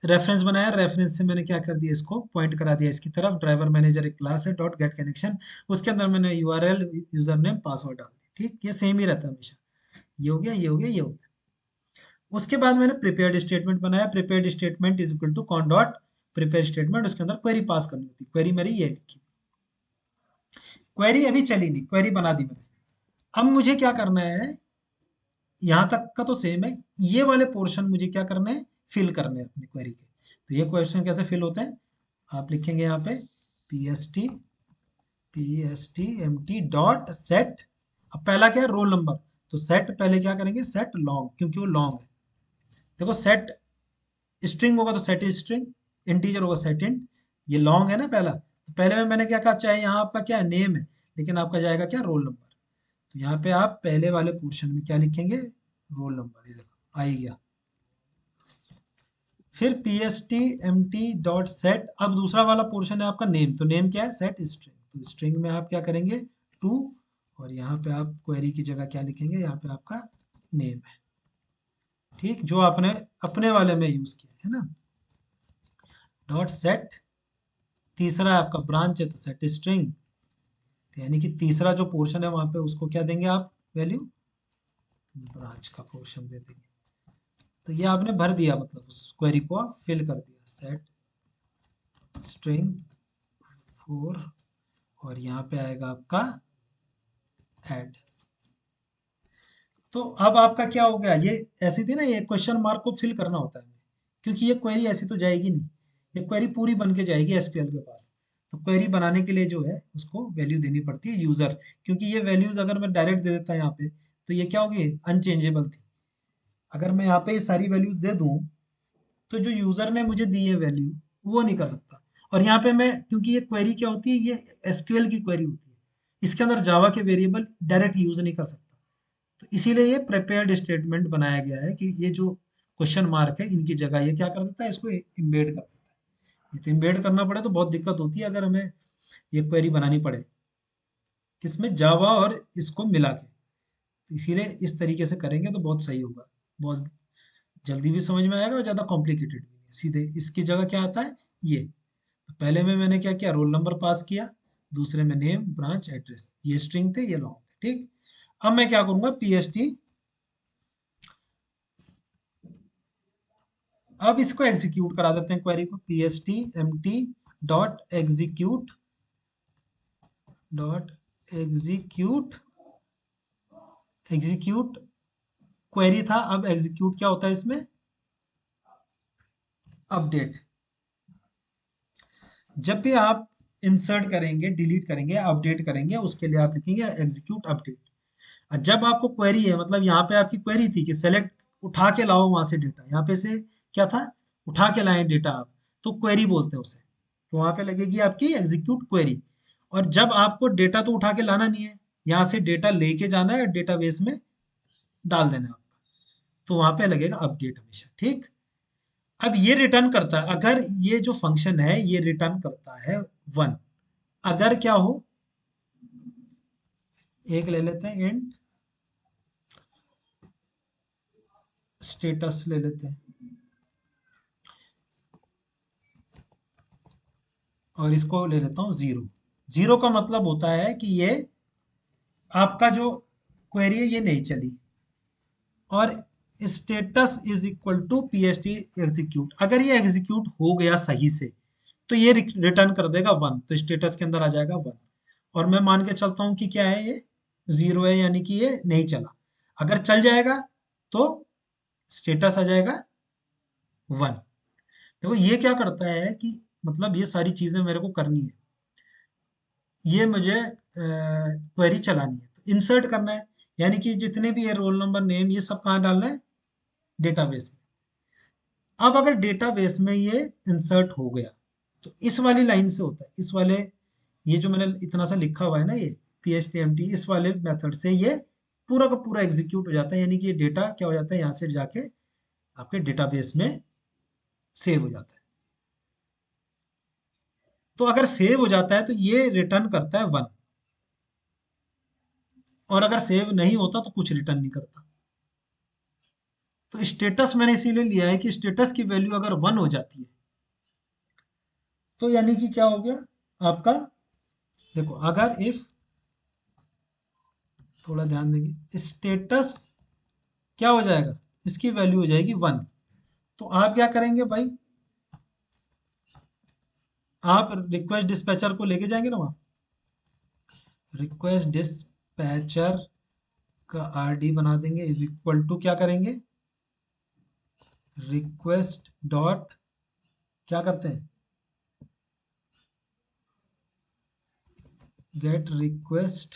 रेफरेंस बनाया, रेफरेंस से मैंने क्या कर दिया, इसको पॉइंट करा दिया इसकी तरफ, ड्राइवर मैनेजर एक क्लास है डॉट गेट कनेक्शन, उसके अंदर मैंने यूआरएल यूजर नेम पासवर्ड डाल दिया। ठीक, ये सेम ही रहता है हमेशा, ये हो गया, ये हो गया, ये हो गया। उसके बाद मैंने प्रिपेयर्ड स्टेटमेंट बनाया, prepared statement is equal to con dot prepare statement, उसके अंदर क्वेरी पास करनी होती, क्वेरी मेरी ये लिखी, क्वेरी अभी चली नहीं, क्वेरी बना दी मैंने। अब मुझे क्या करना है, यहाँ तक का तो सेम है, ये वाले पोर्शन मुझे क्या करने हैं, फिल करने हैं अपनी क्वेरी के। तो ये क्वेश्चन कैसे फिल होते हैं, आप लिखेंगे यहाँ पे P S T dot set, अब पहला क्या है, रोल नंबर, तो सेट पहले क्या करेंगे, सेट लॉन्ग, क्योंकि वो लॉन्ग है। देखो सेट स्ट्रिंग होगा तो सेट स्ट्रिंग, इंटीजर होगा सेट इंट, ये लॉन्ग है ना पहला, तो पहले में मैंने क्या कहा, चाहे यहाँ आपका क्या नेम है, लेकिन आपका जाएगा क्या, रोल नंबर। तो यहाँ पे आप पहले वाले पोर्शन में क्या लिखेंगे, रोल नंबर, ये देखो आ ही गया। फिर P S T M T dot set, अब दूसरा वाला पोर्शन है आपका नेम, तो नेम क्या है, सेट स्ट्रिंग, तो स्ट्रिंग में आप क्या करेंगे, टू, और यहाँ पे आप क्वेरी की जगह क्या लिखेंगे, यहाँ पे आपका नेम है। ठीक, जो आपने अपने वाले में यूज किया है ना, डॉट सेट, तीसरा है आपका ब्रांच है तो सेट स्ट्रिंग, यानी कि तीसरा जो पोर्शन है वहां पे उसको क्या देंगे आप, वैल्यू, ब्रांच का पोर्शन दे देंगे। तो ये आपने भर दिया, मतलब उस क्वेरी को फिल कर दिया, सेट स्ट्रिंग 4, और यहाँ पे आएगा आपका ऐड। तो अब आपका क्या हो गया, ये ऐसी थी ना, ये क्वेश्चन मार्क को फिल करना होता है, क्योंकि ये क्वेरी ऐसी तो जाएगी नहीं, ये क्वेरी पूरी बन के जाएगी एसक्यूएल के पास। तो क्वेरी बनाने के लिए जो है उसको वैल्यू देनी पड़ती है यूजर, क्योंकि ये वैल्यूज अगर मैं डायरेक्ट दे देता यहाँ पे तो ये क्या होगी, अनचेंजेबल थी। अगर मैं यहाँ पे ये सारी वैल्यूज दे दूँ तो जो यूजर ने मुझे दी है वैल्यू, वो नहीं कर सकता। और यहाँ पे मैं, क्योंकि ये क्वेरी क्या होती है, ये एसक्यूएल की क्वेरी होती है, इसके अंदर जावा के वेरिएबल डायरेक्ट यूज नहीं कर सकता। तो इसीलिए ये प्रिपेयर्ड स्टेटमेंट बनाया गया है कि ये जो क्वेश्चन मार्क है इनकी जगह ये क्या कर देता है, इसको इम्बेड कर देता है। ये तो इम्बेड करना पड़े तो बहुत दिक्कत होती है अगर हमें ये क्वेरी बनानी पड़े, किसमें, जावा और इसको मिला के। तो इसीलिए इस तरीके से करेंगे तो बहुत सही होगा, बहुत जल्दी भी समझ में आएगा और ज़्यादा कॉम्प्लिकेटेड भी नहीं। सीधे इसकी जगह क्या आता है, ये, तो पहले में मैंने क्या किया, रोल नंबर पास किया, दूसरे में नेम ब्रांच एड्रेस, ये स्ट्रिंग थे, ये लॉन्ग थे। ठीक, अब मैं क्या करूंगा, पी एस टी, अब इसको एग्जीक्यूट करा देते हैं क्वेरी को, P S T M T dot execute, dot execute, execute query था, अब एग्जीक्यूट क्या होता है इसमें, अपडेट। जब भी आप इंसर्ट करेंगे, डिलीट करेंगे, अपडेट करेंगे, उसके लिए आप लिखेंगे एग्जीक्यूट अपडेट। और जब आपको क्वेरी है, मतलब यहाँ पे आपकी क्वेरी थी कि सेलेक्ट, उठा के लाओ वहां से डेटा, यहाँ पे से क्या था, उठा के लाए डेटा आप, तो क्वेरी बोलते हैं उसे, तो वहां पे लगेगी आपकी एग्जीक्यूट क्वेरी। और जब आपको डेटा तो उठा के लाना नहीं है, यहाँ से डेटा लेके जाना है, डेटाबेस में डाल देना है आपका, तो वहां पे लगेगा अपडेट हमेशा। ठीक, अब ये रिटर्न करता है, अगर ये जो फंक्शन है ये रिटर्न करता है 1, अगर क्या हो, एक ले लेते हैं इंट स्टेटस ले लेते हैं, और इसको ले लेता हूँ 0। 0 का मतलब होता है कि ये आपका जो क्वेरी है ये नहीं चली, और status is equal to P S T execute, अगर ये एग्जीक्यूट हो गया सही से तो ये रिटर्न कर देगा 1, तो स्टेटस के अंदर आ जाएगा 1। और मैं मान के चलता हूँ कि क्या है, ये 0 है, यानी कि ये नहीं चला। अगर चल जाएगा तो स्टेटस आ जाएगा 1। देखो ये क्या करता है कि, मतलब ये सारी चीजें मेरे को करनी है, ये मुझे क्वेरी चलानी है, तो इंसर्ट करना है, यानी कि जितने भी ये रोल नंबर नेम ये सब कहाँ डालना है, डेटाबेस में। अब अगर डेटाबेस में ये इंसर्ट हो गया तो इस वाली लाइन से होता है, इस वाले, ये जो मैंने इतना सा लिखा हुआ है ना, ये P H T M T, इस वाले मेथड से ये पूरा का पूरा एग्जीक्यूट हो जाता है, यानी कि ये डेटा क्या हो जाता है, यहाँ से जाके आपके डेटाबेस में सेव हो जाता है। तो अगर सेव हो जाता है तो ये रिटर्न करता है 1, और अगर सेव नहीं होता तो कुछ रिटर्न नहीं करता। तो स्टेटस मैंने इसीलिए लिया है कि स्टेटस की वैल्यू अगर 1 हो जाती है तो यानी कि क्या हो गया आपका, देखो अगर इफ, थोड़ा ध्यान देंगे, स्टेटस क्या हो जाएगा, इसकी वैल्यू हो जाएगी 1। तो आप क्या करेंगे भाई, आप रिक्वेस्ट डिस्पैचर को लेके जाएंगे ना वहाँ, रिक्वेस्ट डिस्पैचर का आरडी बना देंगे इज इक्वल टू, क्या करेंगे, रिक्वेस्ट डॉट, क्या करते हैं, गेट रिक्वेस्ट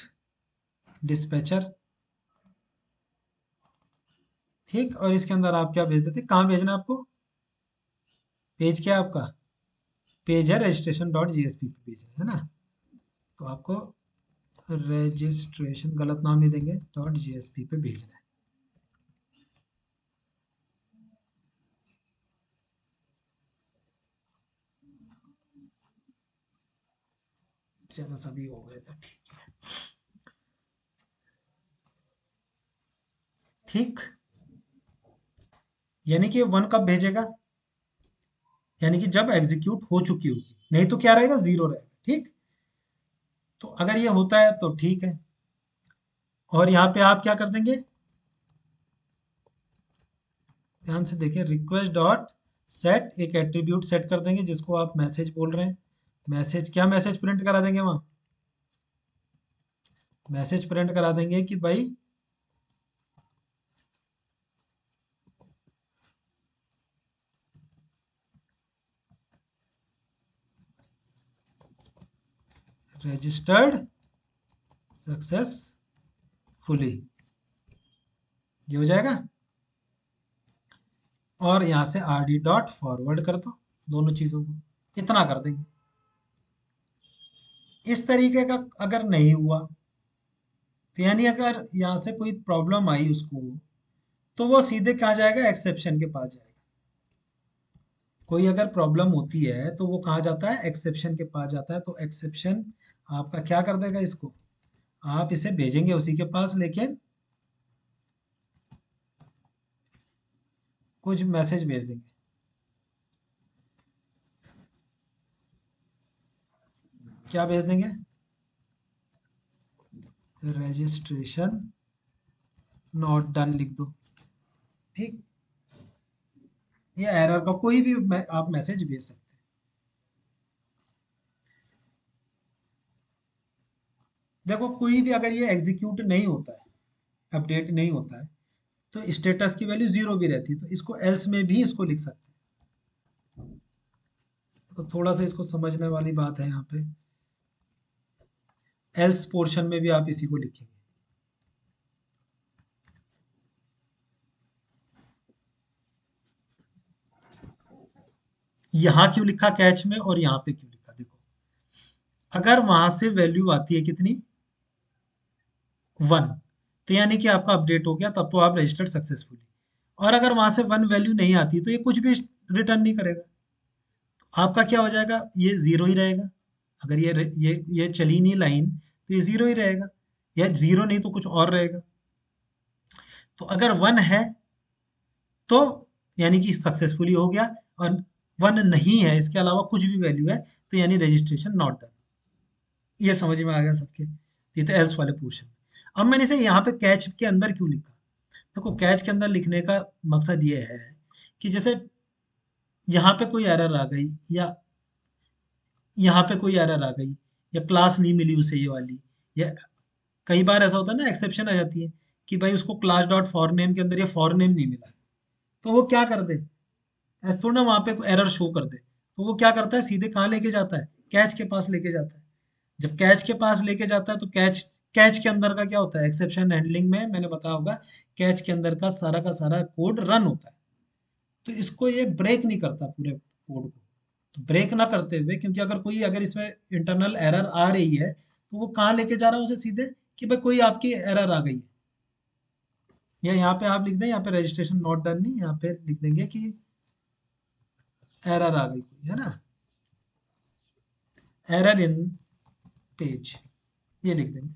डिस्पैचर, ठीक। और इसके अंदर आप क्या भेज देते, कहाँ भेजना है आपको, पेज क्या है आपका, पेज है रजिस्ट्रेशन डॉट जीएसपी पे भेजना है ना। तो आपको रजिस्ट्रेशन, गलत नाम नहीं देंगे, डॉट जीएसपी पे भेजना है। चलो सभी हो गए तो ठीक है, ठीक। यानी कि 1 कब भेजेगा, यानी कि जब एग्जीक्यूट हो चुकी होगी, नहीं तो क्या रहेगा, 0 रहेगा, ठीक। तो अगर ये होता है तो ठीक है, और यहाँ पे आप क्या कर देंगे, ध्यान से देखिए, रिक्वेस्ट डॉट सेट, एक एट्रीब्यूट सेट कर देंगे जिसको आप मैसेज बोल रहे हैं। मैसेज, क्या मैसेज प्रिंट करा देंगे वहाँ, मैसेज प्रिंट करा देंगे कि भाई रजिस्टर्ड सक्सेसफुली, ये हो जाएगा। और यहाँ से आर डी डॉट फॉरवर्ड कर दो दोनों चीज़ों को, इतना कर देंगे। इस तरीके का अगर नहीं हुआ तो यानी अगर यहाँ से कोई प्रॉब्लम आई उसको, तो वो सीधे कहाँ जाएगा, एक्सेप्शन के पास जाएगा। कोई अगर प्रॉब्लम होती है तो वो कहाँ जाता है, एक्सेप्शन के पास जाता है। तो एक्सेप्शन आपका क्या कर देगा इसको, आप इसे भेजेंगे उसी के पास, लेकिन कुछ मैसेज भेज देंगे, क्या भेज देंगे, रजिस्ट्रेशन नॉट डन लिख दो, ठीक। ये एरर का कोई भी आप मैसेज भेज सकते हैं। देखो कोई भी अगर ये एग्जीक्यूट नहीं होता है, अपडेट नहीं होता है, तो स्टेटस की वैल्यू 0 भी रहती है, तो इसको एल्स में भी इसको लिख सकते हैं। तो थोड़ा सा इसको समझने वाली बात है यहाँ पे, एल्स पोर्शन में भी आप इसी को लिखेंगे। यहाँ क्यों लिखा कैच में और यहाँ पे क्यों लिखा, देखो अगर वहां से वैल्यू आती है कितनी, 1, तो यानी कि आपका अपडेट हो गया, तब तो आप रजिस्टर्ड सक्सेसफुली। और अगर वहां से 1 वैल्यू नहीं आती तो ये कुछ भी रिटर्न नहीं करेगा, आपका क्या हो जाएगा, ये 0 ही रहेगा। अगर ये चली नहीं लाइन तो ये 0 ही रहेगा, या 0 नहीं तो कुछ और रहेगा। तो अगर 1 है तो यानी कि सक्सेसफुली हो गया, और 1 नहीं है, इसके अलावा कुछ भी वैल्यू है, तो यानी रजिस्ट्रेशन नॉट डन। ये समझ में आ गया सबके, ये तो एल्स वाले पोर्शन। अब मैंने इसे यहाँ पे कैच के अंदर क्यों लिखा, देखो कैच के अंदर लिखने का मकसद ये है कि जैसे यहाँ पे कोई एरर आ गई, या यहाँ पे कोई एरर आ गई, या क्लास नहीं मिली उसे ये वाली, या कई बार ऐसा होता है ना, एक्सेप्शन आ जाती है कि भाई उसको क्लास डॉट फॉर नेम के अंदर ये फॉर नेम नहीं मिला, तो वो क्या कर दे, ऐसा थोड़ा ना वहाँ पे एरर शो कर दे, तो वो क्या करता है, सीधे कहाँ लेके जाता है, कैच के पास लेके जाता है। जब कैच के पास लेके जाता है तो कैच, कैच के अंदर का क्या होता है, एक्सेप्शन हैंडलिंग में मैंने बताया होगा, कैच के अंदर का सारा कोड रन होता है। तो इसको ये ब्रेक नहीं करता पूरे कोड को। तो ब्रेक ना करते हुए, क्योंकि अगर इसमें इंटरनल एरर आ रही है तो वो कहाँ लेके जा रहा है उसे सीधे, कि भाई कोई आपकी एरर आ गई है, या यहाँ पे आप लिख दें, यहाँ पे रजिस्ट्रेशन नॉट डन नहीं, यहाँ पे लिख देंगे कि एरर आ गई कोई, है ना, एरर इन पेज, ये लिख देंगे।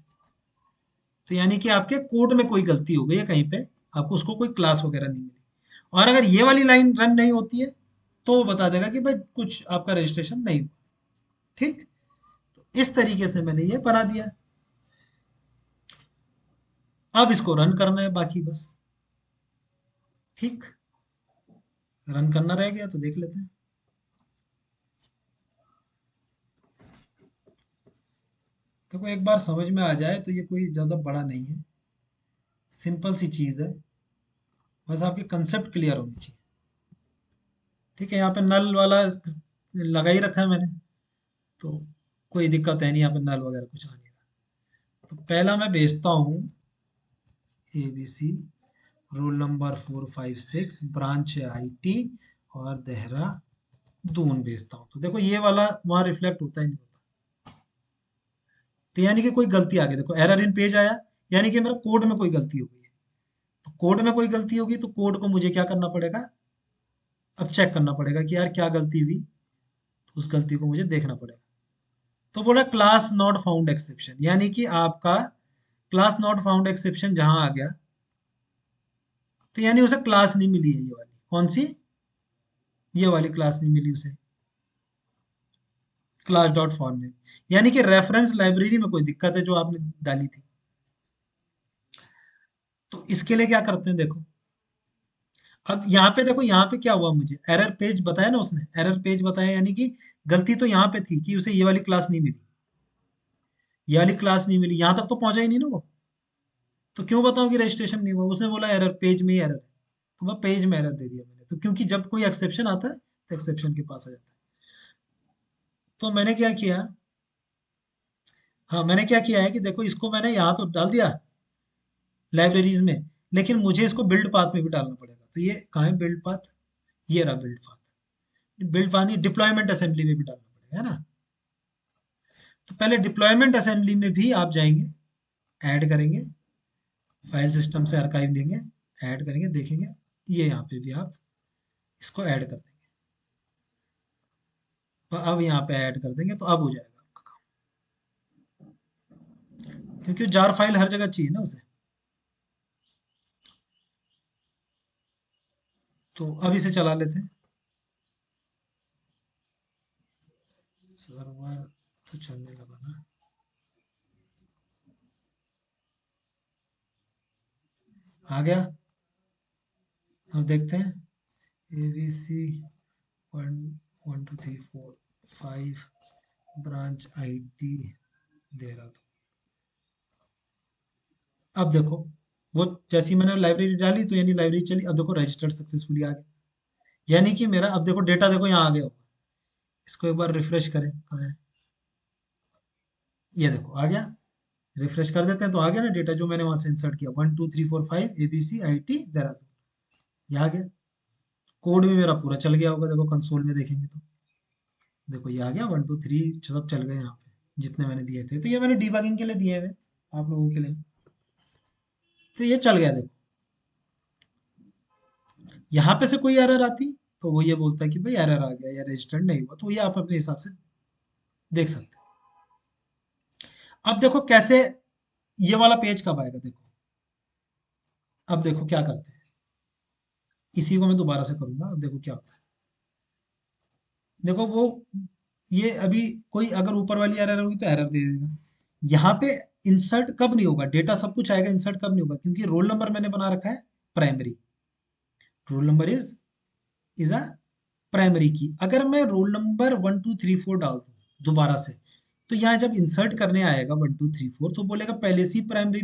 तो यानी कि आपके कोड में कोई गलती हो गई है कहीं पे, आपको उसको कोई क्लास वगैरह नहीं मिली। और अगर ये वाली लाइन रन नहीं होती है तो वो बता देगा कि भाई कुछ आपका रजिस्ट्रेशन नहीं हुआ। ठीक, तो इस तरीके से मैंने ये बना दिया। अब इसको रन करना है बाकी बस। ठीक, रन करना रह गया तो देख लेते हैं। देखो एक बार समझ में आ जाए तो ये कोई ज़्यादा बड़ा नहीं है, सिंपल सी चीज़ है, बस आपके कंसेप्ट क्लियर होनी चाहिए। ठीक है, यहाँ पे नल वाला लगा ही रखा है मैंने, तो कोई दिक्कत है नहीं, यहाँ पे नल वगैरह कुछ आ नहीं रहा। तो पहला मैं भेजता हूँ ABC, रोल नंबर 456, ब्रांच है IT, और देहरादून भेजता हूँ। तो देखो ये वाला वहाँ रिफ्लेक्ट होता ही नहीं होता। तो यानी कि कोई गलती आ गई, देखो एरर इन पेज आया, यानी कि मेरा कोड में कोई गलती हो गई है। तो कोड में कोई गलती होगी तो कोड को मुझे क्या करना पड़ेगा, अब चेक करना पड़ेगा कि यार क्या गलती हुई, तो उस गलती को मुझे देखना पड़ेगा। तो बोला क्लास नॉट फाउंड एक्सेप्शन, यानी कि आपका क्लास नॉट फाउंड एक्सेप्शन जहां आ गया, तो यानी उसे क्लास नहीं मिली है, ये वाली कौन सी, ये वाली क्लास नहीं मिली उसे, क्लास डॉट फॉर्म में, यानी कि रेफरेंस लाइब्रेरी में कोई दिक्कत है जो आपने डाली थी। तो इसके लिए क्या करते हैं, देखो अब यहाँ पे देखो, यहाँ पे क्या हुआ, मुझे एरर पेज बताया ना उसने, एरर पेज बताया, यानी कि गलती तो यहाँ पे थी कि उसे ये वाली क्लास नहीं मिली, ये वाली क्लास नहीं मिली, यहाँ तक तो पहुंचा ही नहीं ना वो। तो क्यों बताऊं कि रजिस्ट्रेशन नहीं हुआ, उसने बोला एरर पेज में ही एरर है, तो मैं पेज में एरर दे दिया मैंने, तो क्योंकि जब कोई एक्सेप्शन आता है तो एक्सेप्शन के पास आ जाता है। तो मैंने क्या किया, हाँ मैंने क्या किया है कि देखो इसको मैंने यहाँ तो डाल दिया लाइब्रेरीज में, लेकिन मुझे इसको बिल्ड पाथ में भी डालना पड़ेगा। तो ये कहाँ है बिल्ड पाथ, ये रहा बिल्ड पाथ, बिल्ड पाथ नहीं, डिप्लॉयमेंट असेंबली में भी डालना पड़ेगा, है ना। तो पहले डिप्लॉयमेंट असेंबली में भी आप जाएंगे, ऐड करेंगे, फाइल सिस्टम से आर्काइव लेंगे, ऐड करेंगे, देखेंगे ये यहाँ पे भी आप इसको ऐड कर देंगे। तो अब यहाँ पे ऐड कर देंगे तो अब हो जाएगा आपका काम, क्योंकि जार फाइल हर जगह चाहिए ना उसे। तो अब इसे चला लेते हैं, सर्वर तो चलने लगा ना, आ गया। अब देखते हैं, ABC 1 1 2 3 4 5, ब्रांच IT देहरादून। अब देखो वो जैसी मैंने लाइब्रेरी डाली तो यानी लाइब्रेरी चली, अब देखो रजिस्टर्ड सक्सेसफुली आ गया, यानी कि मेरा अब देखो डेटा देखो यहाँ आ गया होगा। इसको एक बार रिफ्रेश करें, कहाँ है, ये देखो आ गया, रिफ्रेश कर देते हैं तो आ गया ना डेटा जो मैंने वहां से इंसर्ट किया, 1 2 3 4 5 ABC IT देहरादून, ये आ गया। कोड भी मेरा पूरा चल गया होगा, देखो कंसोल में देखेंगे तो देखो ये आ गया, 1 2 3 सब चल गए यहाँ पे जितने मैंने दिए थे, तो ये मैंने डीबगिंग के लिए दिए हुए आप लोगों के लिए। तो ये चल गया देखो, यहाँ पे से कोई एरर आती तो वो ये बोलता है कि भाई एरर आ गया या रजिस्टर्ड नहीं हुआ, तो ये आप अपने हिसाब से देख सकते हैं। अब देखो कैसे ये वाला पेज कब आएगा, देखो अब देखो क्या करते हैं, इसी को मैं दोबारा से करूंगा, अब देखो क्या होता है। देखो वो ये अभी कोई अगर ऊपर वाली एरर होगी तो एरर दे देगा। यहाँ पे इंसर्ट कब नहीं होगा, डेटा सब कुछ आएगा, इंसर्ट कब नहीं होगा, क्योंकि रोल नंबर मैंने बना रखा है primary, roll number is a primary की। अगर मैं रोल नंबर 1 2 3 4 डाल दूं दोबारा से, तो यहाँ जब इंसर्ट करने आएगा 1 2 3 4 तो बोलेगा पहले से ही प्राइमरी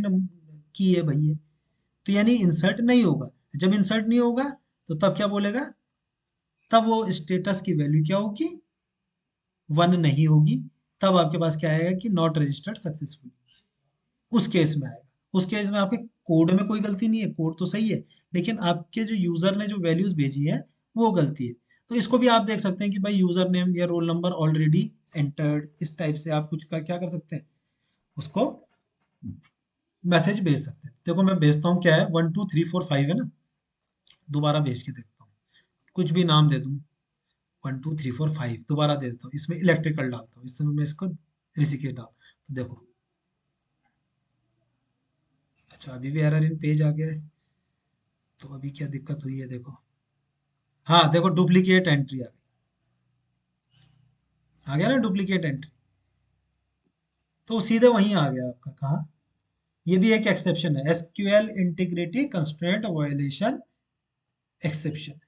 की है भाई ये, तो यानी इंसर्ट नहीं होगा। जब इंसर्ट नहीं होगा तो तब क्या बोलेगा, तब वो स्टेटस की वैल्यू क्या होगी, 1 नहीं होगी, तब आपके पास क्या आएगा कि नॉट रजिस्टर्ड सक्सेसफुल, उस केस में आएगा। उस केस में आपके कोड में कोई गलती नहीं है, कोड तो सही है, लेकिन आपके जो यूजर ने जो वैल्यूज भेजी है वो गलती है। तो इसको भी आप देख सकते हैं कि भाई यूजर नेम या रोल नंबर ऑलरेडी एंटर्ड, इस टाइप से आप कुछ का क्या कर सकते हैं, उसको मैसेज भेज सकते हैं। देखो मैं भेजता हूँ, क्या है, 1 2 3 4 5 है ना, दोबारा भेज के देखता हूँ, कुछ भी नाम दे दूँ, 1 2 3 4 5 दोबारा दे देता हूँ, इसमें इलेक्ट्रिकल डालता हूँ, इस समय मैं इसको ऋषिकेश डाल, तो देखो, अच्छा अभी भी एरर इन पेज आ गया है, तो अभी क्या दिक्कत हुई है देखो, हाँ देखो डुप्लीकेट एंट्री आ गया ना, डुप्लीकेट एंट्री, तो सीधे वहीं आ गया आपका, कहाँ, ये भी एक एक्सेप्शन है, SQL integrity constraint violation exception.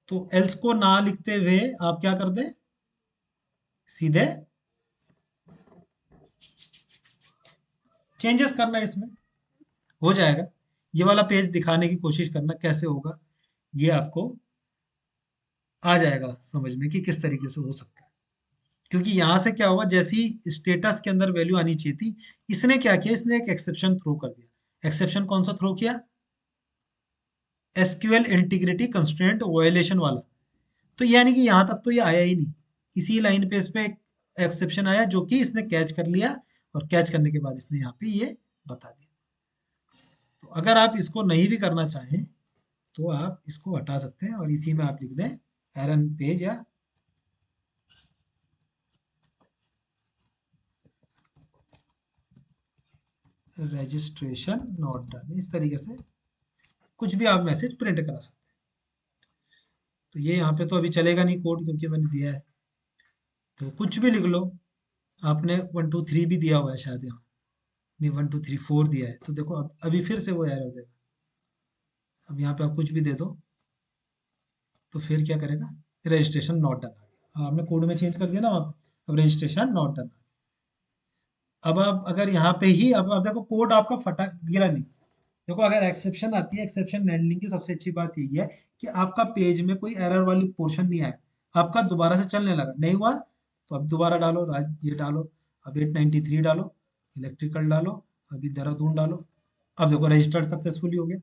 तो एल्स को ना लिखते हुए आप क्या कर दें, सीधे चेंजेस करना, इसमें हो जाएगा। ये वाला पेज दिखाने की कोशिश करना कैसे होगा, ये आपको आ जाएगा समझ में कि किस तरीके से हो सकता है। क्योंकि यहां से क्या हुआ, जैसी स्टेटस के अंदर वैल्यू आनी चाहिए थी, इसने क्या किया, इसने एक एक्सेप्शन थ्रो कर दिया। एक्सेप्शन कौन सा थ्रो किया, एसक्यूएल इंटीग्रिटी कंस्ट्रेंट वायलेशन वाला। तो यानी कि यहाँ तक तो ये आया ही नहीं, इसी लाइन पे इस पे एक्सेप्शन आया जो कि इसने कैच कर लिया, और कैच करने के बाद इसने यहाँ पे ये बता दिया। तो अगर आप इसको नहीं भी करना चाहें तो आप इसको हटा सकते हैं, और इसी में आप लिख दें एरन पेज या रजिस्ट्रेशन नॉट डन, इस तरीके से कुछ भी आप मैसेज प्रिंट करा सकते हैं। तो ये यहाँ पे तो अभी चलेगा नहीं कोड, क्योंकि मैंने दिया है, तो कुछ भी लिख लो। आपने 1 2 3 भी दिया हुआ है शायद यहाँ, नहीं 1 2 3 4 दिया है, तो देखो अब अभी फिर से वो एरर देगा। अब यहाँ पे आप कुछ भी दे दो, तो फिर क्या करेगा, रजिस्ट्रेशन नॉट डन आ गया, आपने कोड में चेंज कर दिया ना वहाँ पे, अब रजिस्ट्रेशन नॉट डन। अब आप अगर यहाँ पे ही, अब आप देखो कोड आपका फटा गिरा नहीं। देखो अगर एक्सेप्शन आती है, एक्सेप्शन हैंडलिंग की सबसे अच्छी बात यही है कि आपका पेज में कोई एरर वाली पोर्शन नहीं आया, आपका दोबारा से चलने लगा, नहीं हुआ तो अब दोबारा डालो, ये डालो, अब 893 डालो, इलेक्ट्रिकल डालो, अभी देहरादून डालो, अब देखो रजिस्टर्ड सक्सेसफुली हो गया।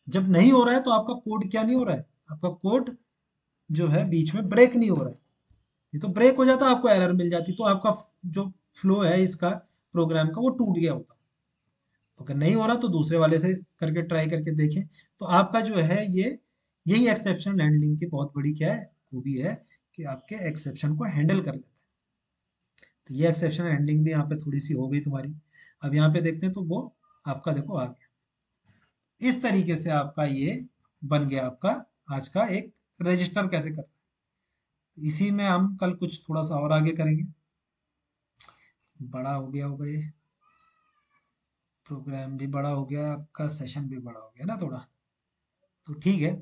जब नहीं हो रहा है तो आपका कोड क्या नहीं हो रहा है, आपका कोड जो है बीच में ब्रेक नहीं हो रहा है। ये तो ब्रेक हो जाता, आपको एरर मिल जाती, तो आपका जो फ्लो है इसका प्रोग्राम का, वो टूट गया होता। तो अगर नहीं हो रहा तो दूसरे वाले से करके ट्राई करके देखें। तो आपका जो है ये, यही एक्सेप्शन हैंडलिंग की बहुत बड़ी क्या है, खूबी है, कि आपके एक्सेप्शन को हैंडल कर लेता है। तो ये एक्सेप्शन हैंडलिंग भी यहाँ पे थोड़ी सी हो गई तुम्हारी। अब यहाँ पे देखते हैं, तो वो आपका देखो आ गया। इस तरीके से आपका ये बन गया आपका आज का एक रजिस्टर कैसे करना है। इसी में हम कल कुछ थोड़ा सा और आगे करेंगे। बड़ा हो गया होगा ये प्रोग्राम, भी बड़ा हो गया, आपका सेशन भी बड़ा हो गया ना थोड़ा, तो ठीक है।